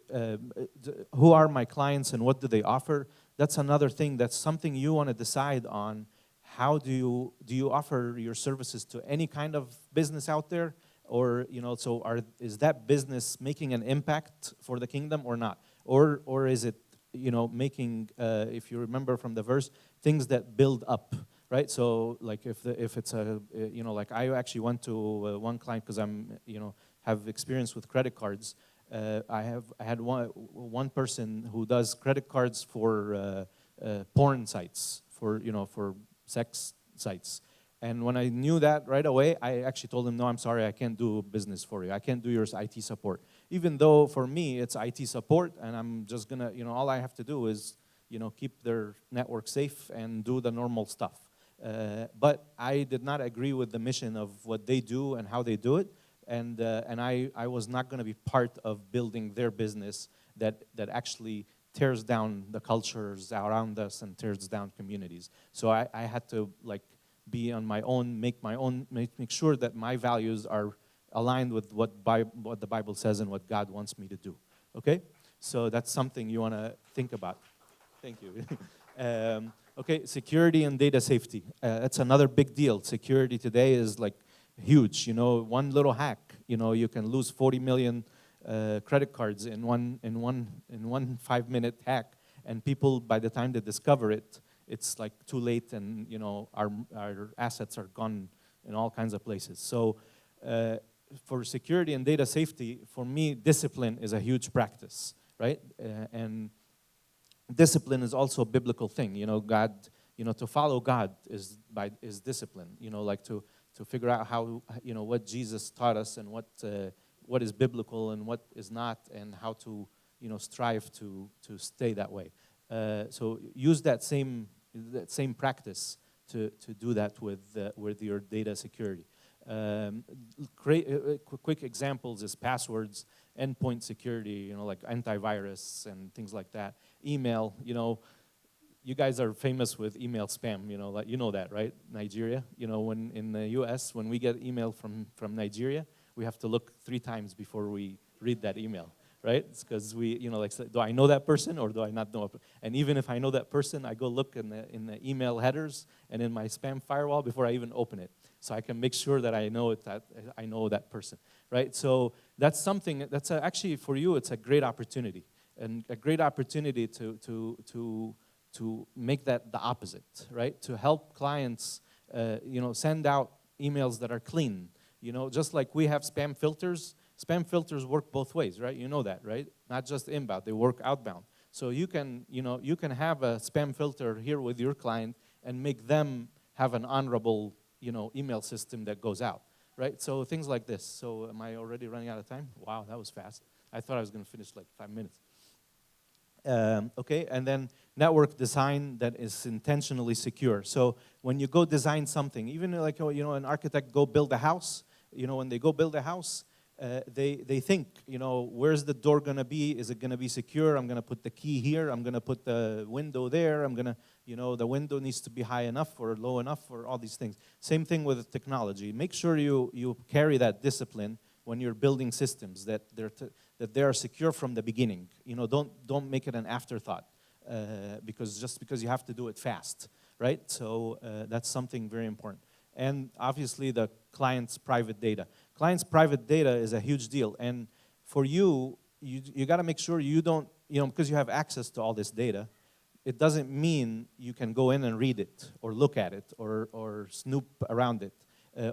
who are my clients and what do they offer? that's another thing. That's something you want to decide on. How do you offer your services to any kind of business out there, or so is that business making an impact for the kingdom or not, or is it making if you remember from the verse, things that build up, right? So like if it's a like I actually went to one client because I'm have experience with credit cards. I had one person who does credit cards for porn sites, for sex sites. And when I knew that right away, I actually told him, no, I'm sorry, I can't do business for you. I can't do your IT support. Even though for me it's IT support, and I'm just gonna, all I have to do is, keep their network safe and do the normal stuff. But I did not agree with the mission of what they do and how they do it. And I was not going to be part of building their business that actually tears down the cultures around us and tears down communities. So I had to be on my own, make sure that my values are aligned with what the Bible says and what God wants me to do. Okay, so that's something you want to think about. Thank you. Okay, security and data safety. That's another big deal. Security today is huge. One little hack, you can lose 40 million credit cards in one 5-minute hack, and people, by the time they discover it, it's too late, and our assets are gone in all kinds of places. So for security and data safety, for me, discipline is a huge practice, right? And discipline is also a biblical thing. God, to follow God is discipline. To figure out how, what Jesus taught us and what is biblical and what is not, and how to, strive to stay that way. So use that same practice to do that with your data security. Quick examples is passwords, endpoint security, like antivirus and things like that. Email, you guys are famous with email spam, you know that, right? Nigeria, when in the US, when we get email from Nigeria, we have to look 3 times before we read that email, right? It's because we, do I know that person or do I not know? And even if I know that person, I go look in the email headers and in my spam firewall before I even open it, so I can make sure that I know that person, right? So that's something that's actually for you. It's a great opportunity, and a great opportunity to make that the opposite, right? To help clients, send out emails that are clean. Just like we have spam filters work both ways, right? You know that, right? Not just inbound, they work outbound. So you can have a spam filter here with your client and make them have an honorable, email system that goes out, right? So things like this. So am I already running out of time? Wow, that was fast. I thought I was going to finish 5 minutes. Okay, and then network design that is intentionally secure. So when you go design something, even an architect go build a house, when they go build a house, they think, where's the door going to be? Is it going to be secure? I'm going to put the key here. I'm going to put the window there. I'm going to, the window needs to be high enough or low enough, or all these things. Same thing with technology. Make sure you carry that discipline when you're building systems, that they are secure from the beginning. Don't make it an afterthought, because you have to do it fast, right? So that's something very important. And obviously the client's private data. Client's private data is a huge deal, and for you got to make sure you don't, because you have access to all this data, it doesn't mean you can go in and read it or look at it or snoop around it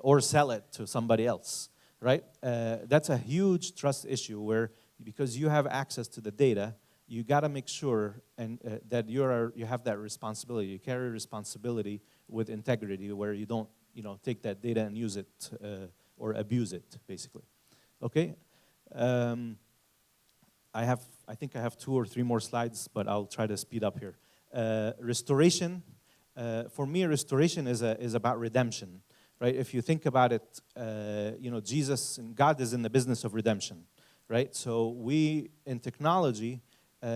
or sell it to somebody else. Right? That's a huge trust issue where, because you have access to the data, you got to make sure that you have that responsibility. You carry responsibility with integrity, where you don't take that data and use it or abuse it, basically. Okay. I think I have 2 or 3 more slides, but I'll try to speed up here. Restoration. For me, restoration is about redemption. Right? If you think about it, Jesus and God is in the business of redemption, right? So we, in technology,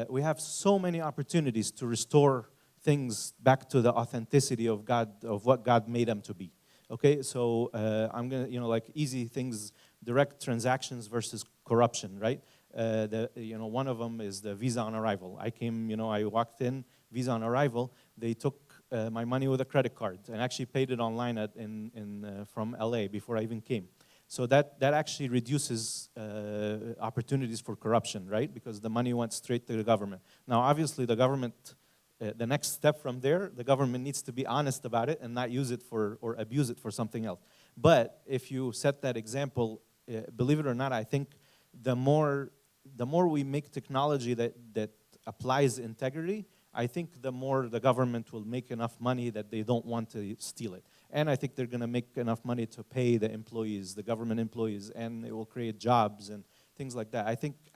we have so many opportunities to restore things back to the authenticity of God, of what God made them to be. Okay, so I'm gonna, easy things, direct transactions versus corruption, right? One of them is the visa on arrival. I came, I walked in, visa on arrival, they took my money with a credit card and actually paid it online from LA before I even came. So that actually reduces opportunities for corruption, right? Because the money went straight to the government. Now, obviously, the government, the next step from there, the government needs to be honest about it and not use it or abuse it for something else. But if you set that example, believe it or not, I think the more we make technology that applies integrity, I think the more the government will make enough money that they don't want to steal it. And I think they're going to make enough money to pay the employees, the government employees, and it will create jobs and things like that. I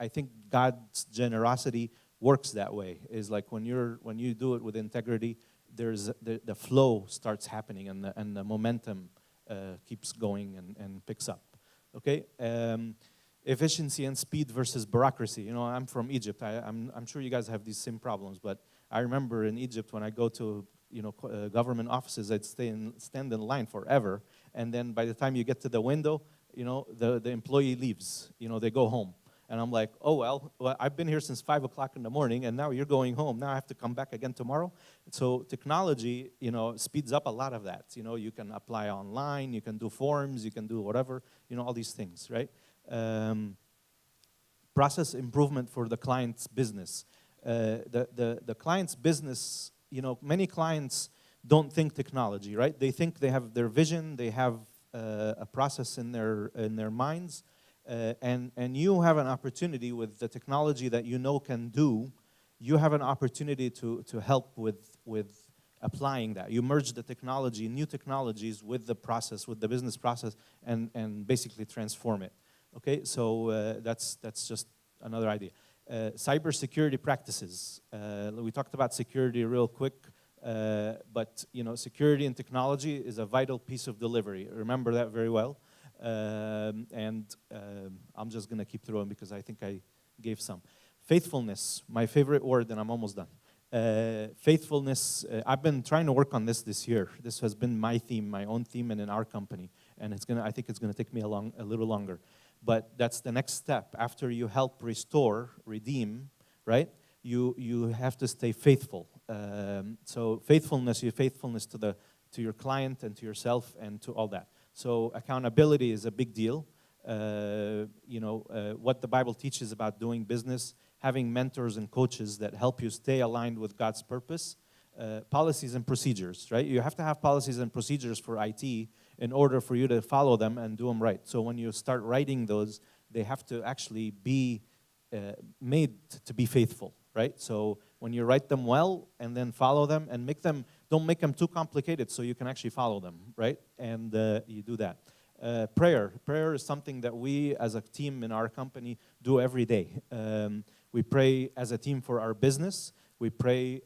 think God's generosity works that way. Is like when you do it with integrity, there's the flow starts happening and the momentum keeps going and picks up. Okay. Efficiency and speed versus bureaucracy. You know, I'm from Egypt. I'm sure you guys have these same problems, but I remember in Egypt when I go to government offices, I'd stand in line forever, and then by the time you get to the window, the employee leaves. They go home, and I'm like, oh well, I've been here since 5 o'clock in the morning, and now you're going home. Now I have to come back again tomorrow. So technology, speeds up a lot of that. You can apply online, you can do forms, you can do whatever, all these things, right? Process improvement for the client's business. The client's business, many clients don't think technology, right? They think they have their vision, they have a process in their minds, and you have an opportunity with the technology that can do. You have an opportunity to help with applying that. You merge the technology, new technologies, with the process, with the business process, and basically transform it. Okay, so that's just another idea. Cybersecurity practices. We talked about security real quick, but security and technology is a vital piece of delivery. Remember that very well. I'm just going to keep throwing because I think I gave some. Faithfulness, my favorite word, and I'm almost done. Faithfulness, I've been trying to work on this year. This has been my theme, my own theme, and in our company. And I think it's going to take me a little longer. But that's the next step. After you help restore, redeem, right? You have to stay faithful. So faithfulness to your client and to yourself and to all that. So accountability is a big deal. What the Bible teaches about doing business, having mentors and coaches that help you stay aligned with God's purpose. Policies and procedures, right? You have to have policies and procedures for IT in order for you to follow them and do them right. So when you start writing those, they have to actually be made to be faithful, right? So when you write them well and then follow them and don't make them too complicated so you can actually follow them, right? And you do that. Prayer is something that we as a team in our company do every day. We pray as a team for our business. We pray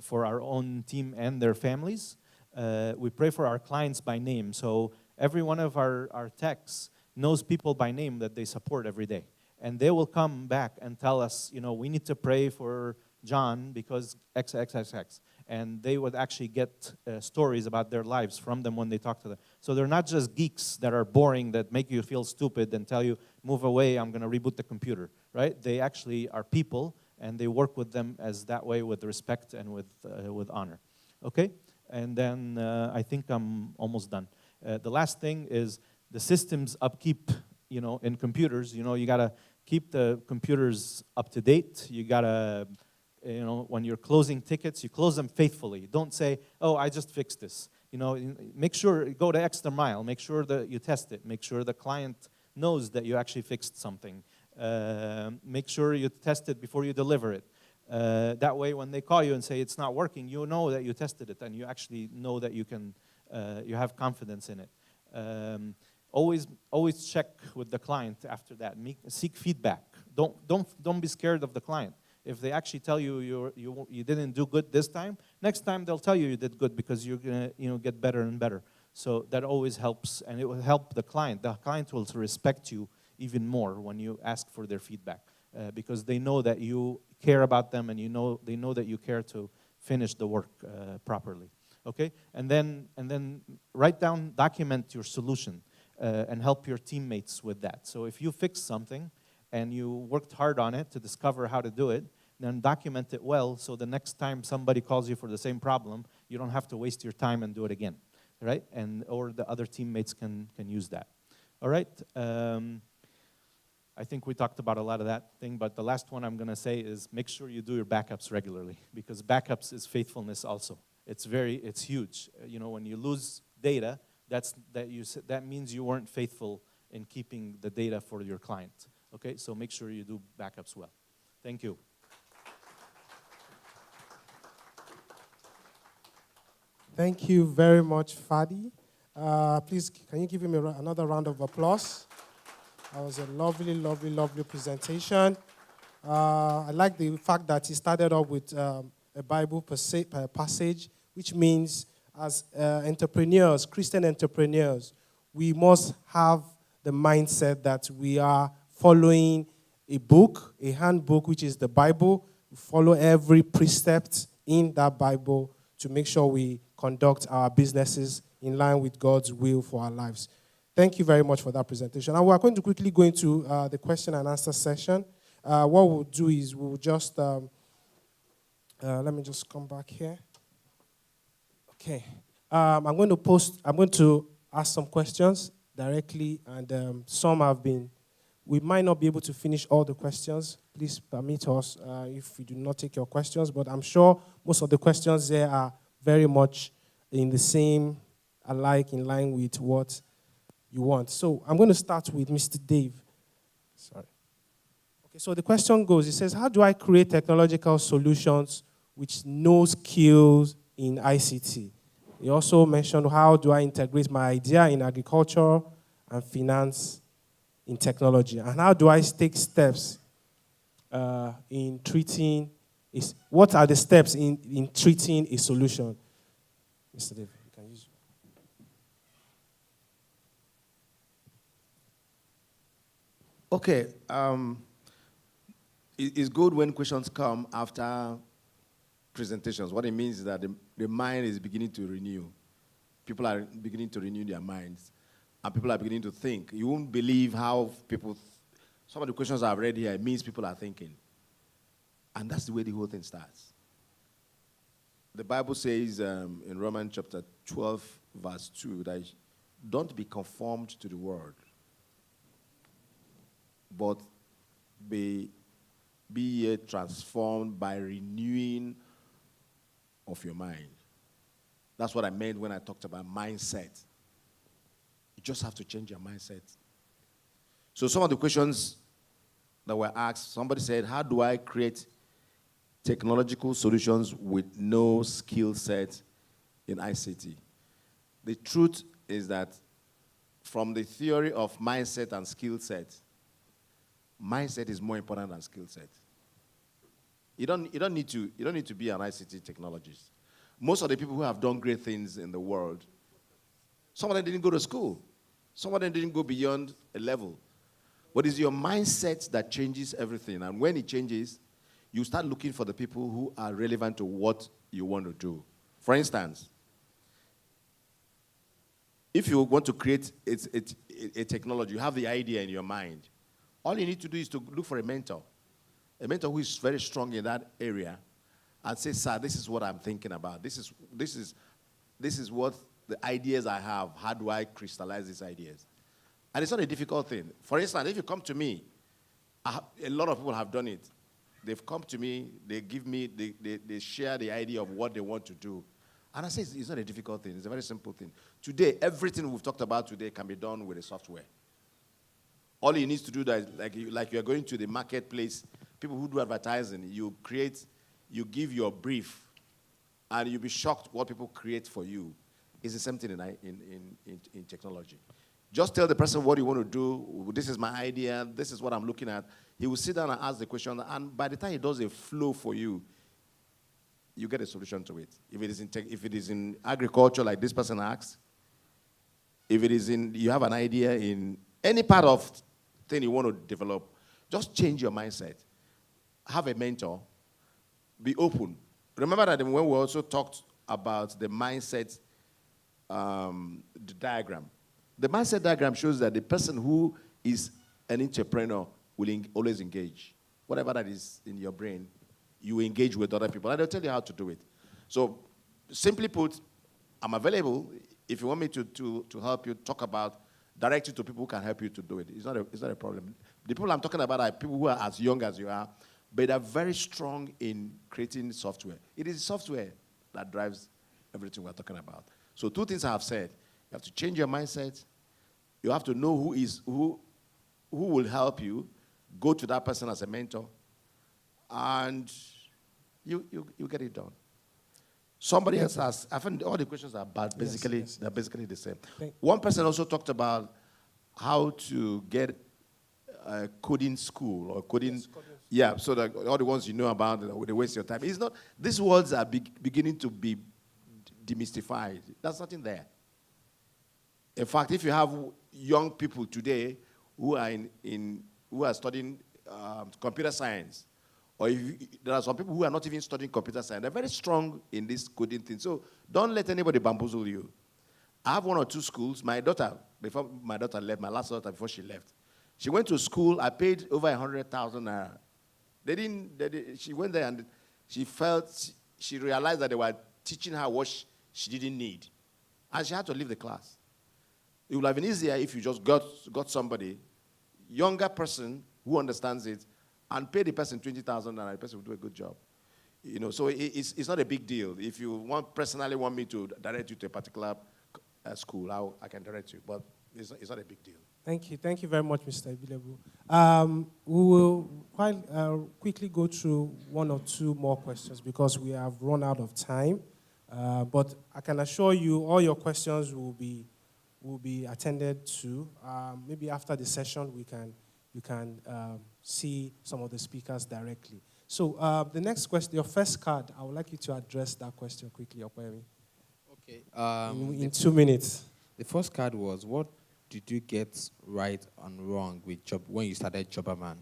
for our own team and their families. We pray for our clients by name. So every one of our techs knows people by name that they support every day. And they will come back and tell us, we need to pray for John because XXXX. And they would actually get stories about their lives from them when they talk to them. So they're not just geeks that are boring, that make you feel stupid and tell you, move away, I'm going to reboot the computer, right? They actually are people, and they work with them as that way with respect and with honor. Okay? And then I think I'm almost done. The last thing is the systems upkeep, in computers. You got to keep the computers up to date. You got to, when you're closing tickets, you close them faithfully. Don't say, oh, I just fixed this. Make sure, go the extra mile. Make sure that you test it. Make sure the client knows that you actually fixed something. Make sure you test it before you deliver it. That way, when they call you and say it's not working, you know that you tested it and you actually know that you have confidence in it. Always check with the client after that. Seek feedback. Don't be scared of the client. If they actually tell you you didn't do good this time, next time they'll tell you did good because you're gonna get better and better. So that always helps, and it will help the client. The client will respect you even more when you ask for their feedback because they know that you care about them, and they know that you care to finish the work properly. Okay, and then document your solution and help your teammates with that. So if you fix something and you worked hard on it to discover how to do it, then document it well so the next time somebody calls you for the same problem, you don't have to waste your time and do it again, right? Or the other teammates can use that. All right. I think we talked about a lot of that thing, but the last one I'm going to say is make sure you do your backups regularly, because backups is faithfulness also. It's huge. When you lose data, that means you weren't faithful in keeping the data for your client. Okay, so make sure you do backups well. Thank you. Thank you very much, Fadi. Please, can you give him another round of applause? That was a lovely, lovely, lovely presentation. I like the fact that he started off with a Bible passage, which means as entrepreneurs, Christian entrepreneurs, we must have the mindset that we are following a book, a handbook, which is the Bible. We follow every precept in that Bible to make sure we conduct our businesses in line with God's will for our lives. Thank you very much for that presentation. And we're going to quickly go into the question and answer session. What we'll do is we'll just, let me just come back here. Okay. I'm going to ask some questions directly, and some have been, we might not be able to finish all the questions. Please permit us if we do not take your questions, but I'm sure most of the questions there are very much in the same, alike, in line with what you want. So I'm going to start with Mr. Dave. Sorry. Okay, so the question goes, it says, how do I create technological solutions with no skills in ICT? He also mentioned, how do I integrate my idea in agriculture and finance in technology? And how do I take steps in treating, what are the steps in treating a solution? Mr. Dave, you can use. Okay. It's good when questions come after presentations. What it means is that the mind is beginning to renew. People are beginning to renew their minds, and people are beginning to think. You won't believe how some of the questions I've read here, it means people are thinking. And that's the way the whole thing starts. The Bible says in Romans chapter 12, verse 2, that don't be conformed to the world, but be ye transformed by renewing of your mind. That's what I meant when I talked about mindset. You just have to change your mindset. So some of the questions that were asked, somebody said, how do I create technological solutions with no skill set in ICT? The truth is that from the theory of mindset and skill set, mindset is more important than skill set. You don't need to be an ICT technologist. Most of the people who have done great things in the world, some of them didn't go to school. Some of them didn't go beyond a level. But it's your mindset that changes everything. And when it changes, you start looking for the people who are relevant to what you want to do. For instance, if you want to create a technology, you have the idea in your mind, all you need to do is to look for a mentor who is very strong in that area, and say, sir, this is what I'm thinking about. This is what the ideas I have. How do I crystallize these ideas? And it's not a difficult thing. For instance, if you come to me, a lot of people have done it. They've come to me, they share the idea of what they want to do. And I say it's not a difficult thing. It's a very simple thing. Today, everything we've talked about today can be done with a software. All you need to do is, like you're going to the marketplace, people who do advertising, you give your brief, and you'll be shocked what people create for you. It's the same thing in technology. Just tell the person what you want to do. This is my idea. This is what I'm looking at. He will sit down and ask the question, and by the time he does a flow for you, you get a solution to it. If it is in agriculture, like this person asked, if it is you have an idea in any part of thing you want to develop, just change your mindset. Have a mentor. Be open. Remember that when we also talked about the mindset the diagram. The mindset diagram shows that the person who is an entrepreneur will always engage. Whatever that is in your brain, you engage with other people, and they'll tell you how to do it. So, simply put, I'm available if you want me to help you talk about, direct you to people who can help you to do it. It's not a problem. The people I'm talking about are people who are as young as you are, but they're very strong in creating software. It is software that drives everything we're talking about. So 2 things I have said. You have to change your mindset. You have to know who will help you. Go to that person as a mentor. And you get it done. Somebody else has, I think all the questions are about basically, they're basically the same. One person also talked about how to get a coding school or coding. Yes, coding. Yeah, so that all the ones you know about, they waste your time. It's not, these words are beginning to be demystified. There's nothing there. In fact, if you have young people today who are who are studying computer science, or there are some people who are not even studying computer science, they're very strong in this coding thing. So don't let anybody bamboozle you. I have 1 or 2 schools. My daughter, before my daughter left, my last daughter before she left, she went to school. I paid over 100,000 naira. She went there and she realized that they were teaching her what she didn't need. And she had to leave the class. It would have been easier if you just got somebody, younger person who understands it, and pay the person 20,000 and the person will do a good job. So it's not a big deal. If you personally want me to direct you to a particular school, I can direct you, but it's not a big deal. Thank you. Thank you very much, Mr. Ibilebu. We will quickly go through 1 or 2 more questions because we have run out of time. But I can assure you all your questions will be attended to. Maybe after the session, you can see some of the speakers directly. So the next question, your first card, I would like you to address that question quickly, Opeyemi. Okay. In 2 minutes. The first card was, what did you get right and wrong with when you started Jobberman?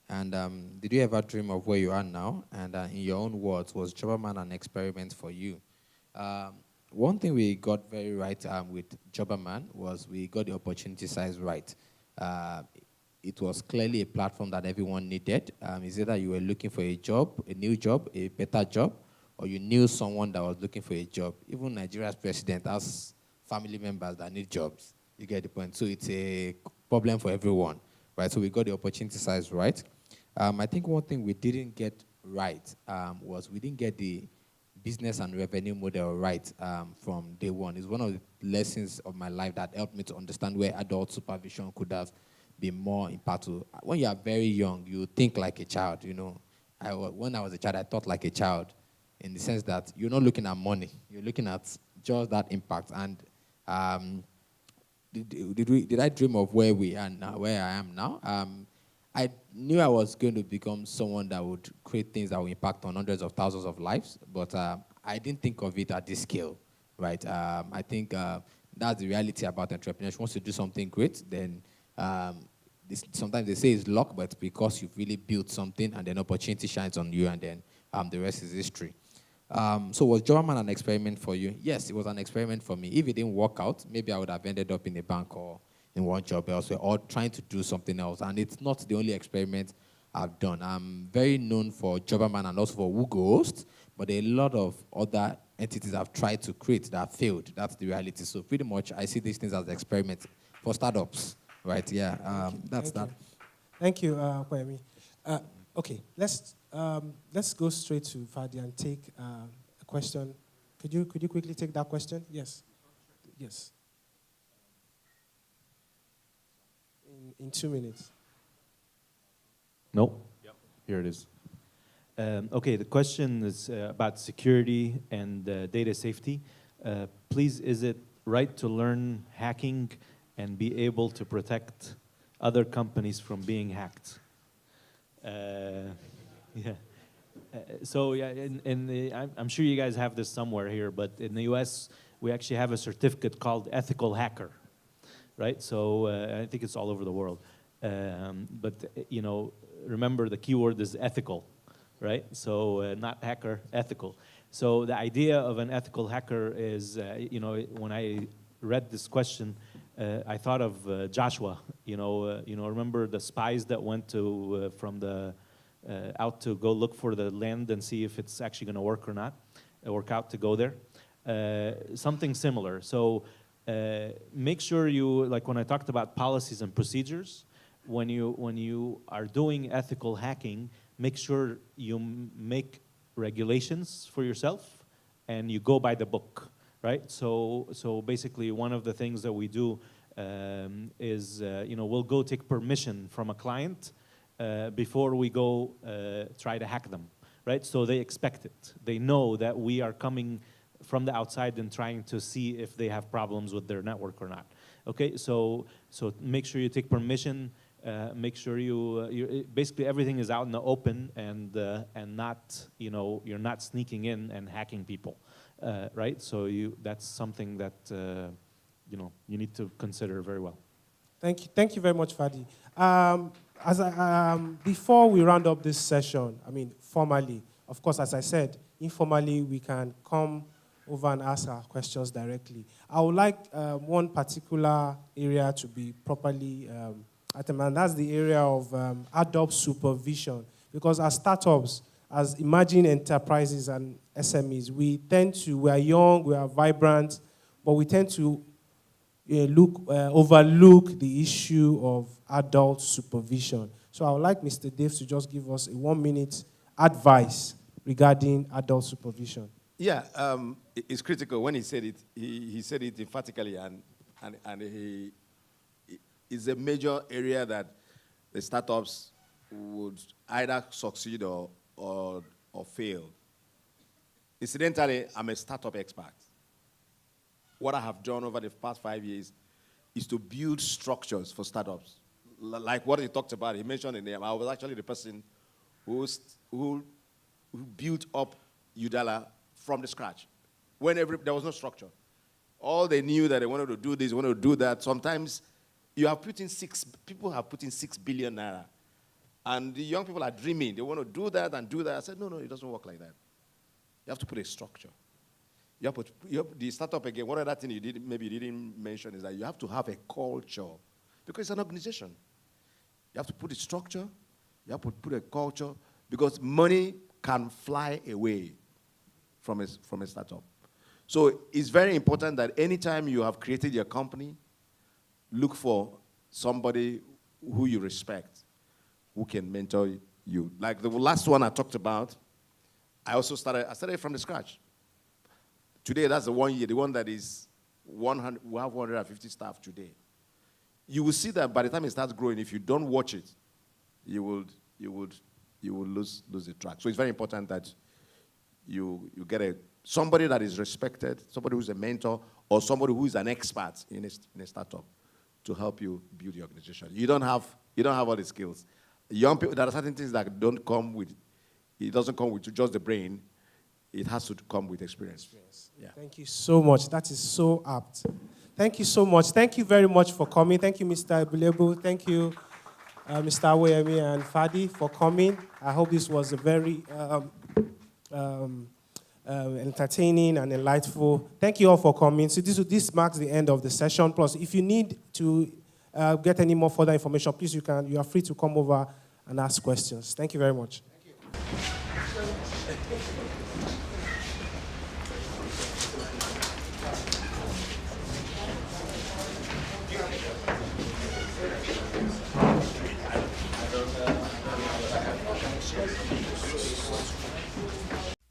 And did you ever dream of where you are now? And in your own words, was Jobberman an experiment for you? One thing we got very right with Jobberman was we got the opportunity size right. It was clearly a platform that everyone needed. It's either you were looking for a job, a new job, a better job, or you knew someone that was looking for a job. Even Nigeria's president has family members that need jobs. You get the point. So it's a problem for everyone, right? So we got the opportunity size right. I think one thing we didn't get right was we didn't get the business and revenue model right from day one. It's one of the lessons of my life that helped me to understand where adult supervision could have been more impactful. When you are very young, you think like a child, when I was a child, I thought like a child in the sense that you're not looking at money. You're looking at just that impact. And did I dream of where we are now, where I am now? I knew I was going to become someone that would create things that would impact on hundreds of thousands of lives, but I didn't think of it at this scale, right? I think that's the reality about entrepreneurship. Once you do something great, then sometimes they say it's luck, but because you've really built something and then opportunity shines on you, and then the rest is history. So was Jobberman an experiment for you? Yes, it was an experiment for me. If it didn't work out, maybe I would have ended up in a bank or in one job elsewhere, or trying to do something else. And it's not the only experiment I've done. I'm very known for Jobberman and also for WooGhost, but there are a lot of other entities I've tried to create that have failed. That's the reality. So pretty much I see these things as experiments for startups, right? Yeah, that's that. Thank you, Opeyemi. Okay, let's go straight to Fadi and take a question. Could you quickly take that question? Yes. Yes. In 2 minutes. No? Yep. Here it is. Okay, the question is about security and data safety. Please, is it right to learn hacking and be able to protect other companies from being hacked? Yeah. I'm sure you guys have this somewhere here, but in the US, we actually have a certificate called Ethical Hacker, right? So I think it's all over the world. But remember the keyword is ethical, right? So not hacker, ethical. So the idea of an ethical hacker is, when I read this question, I thought of Joshua. Remember the spies that went to from the out to go look for the land and see if it's actually going to work or not, work out to go there. Something similar. So make sure you, like when I talked about policies and procedures, when you are doing ethical hacking, make sure you make regulations for yourself and you go by the book, right? So basically one of the things that we do is, we'll go take permission from a client before we go try to hack them, right? So they expect it. They know that we are coming from the outside and trying to see if they have problems with their network or not. Okay, so make sure you take permission. Make sure basically everything is out in the open and not, you're not sneaking in and hacking people, right? So that's something that you need to consider very well. Thank you very much, Fadi. Before we round up this session, formally, of course, as I said, informally we can come over and ask our questions directly. I would like one particular area to be properly and that's the area of adult supervision. Because as startups, as emerging enterprises and SMEs, we are young, we are vibrant, but we tend to overlook the issue of adult supervision. So I would like Mr. Dave to just give us a 1-minute advice regarding adult supervision. Yeah, it's critical. When he said it, he said it emphatically, and it's a major area that the startups would either succeed or fail. Incidentally, I'm a startup expert. What I have done over the past 5 years is to build structures for startups. Like what he talked about, he mentioned in there, I was actually the person who built up Udala from the scratch, when there was no structure. All they knew that they wanted to do this, wanted to do that. Sometimes people have put in 6 billion naira. And the young people are dreaming. They want to do that and do that. I said, no, it doesn't work like that. You have to put a structure. The startup, again, one other thing maybe you didn't mention is that you have to have a culture. Because it's an organization. You have to put a structure. You have to put a culture. Because money can fly away from a startup. So it's very important that anytime you have created your company, look for somebody who you respect, who can mentor you. Like the last one I talked about, I started from the scratch. Today, that's the 1 year, the one that is 100, we have 150 staff today. You will see that by the time it starts growing, if you don't watch it, you will lose the track. So it's very important that you get somebody that is respected, somebody who's a mentor, or somebody who is an expert in a startup to help you build your organization. You don't have all the skills. Young people, there are certain things that doesn't come with just the brain. It has to come with experience. Yeah. Thank you so much. That is so apt. Thank you so much. Thank you very much for coming. Thank you, Mr. Bulebu. Thank you, Mr. Awoyemi and Fadi, for coming. I hope this was a very entertaining and enlightful. Thank you all for coming. So this marks the end of the session. Plus, if you need to get any more further information, please you are free to come over and ask questions. Thank you very much. Thank you.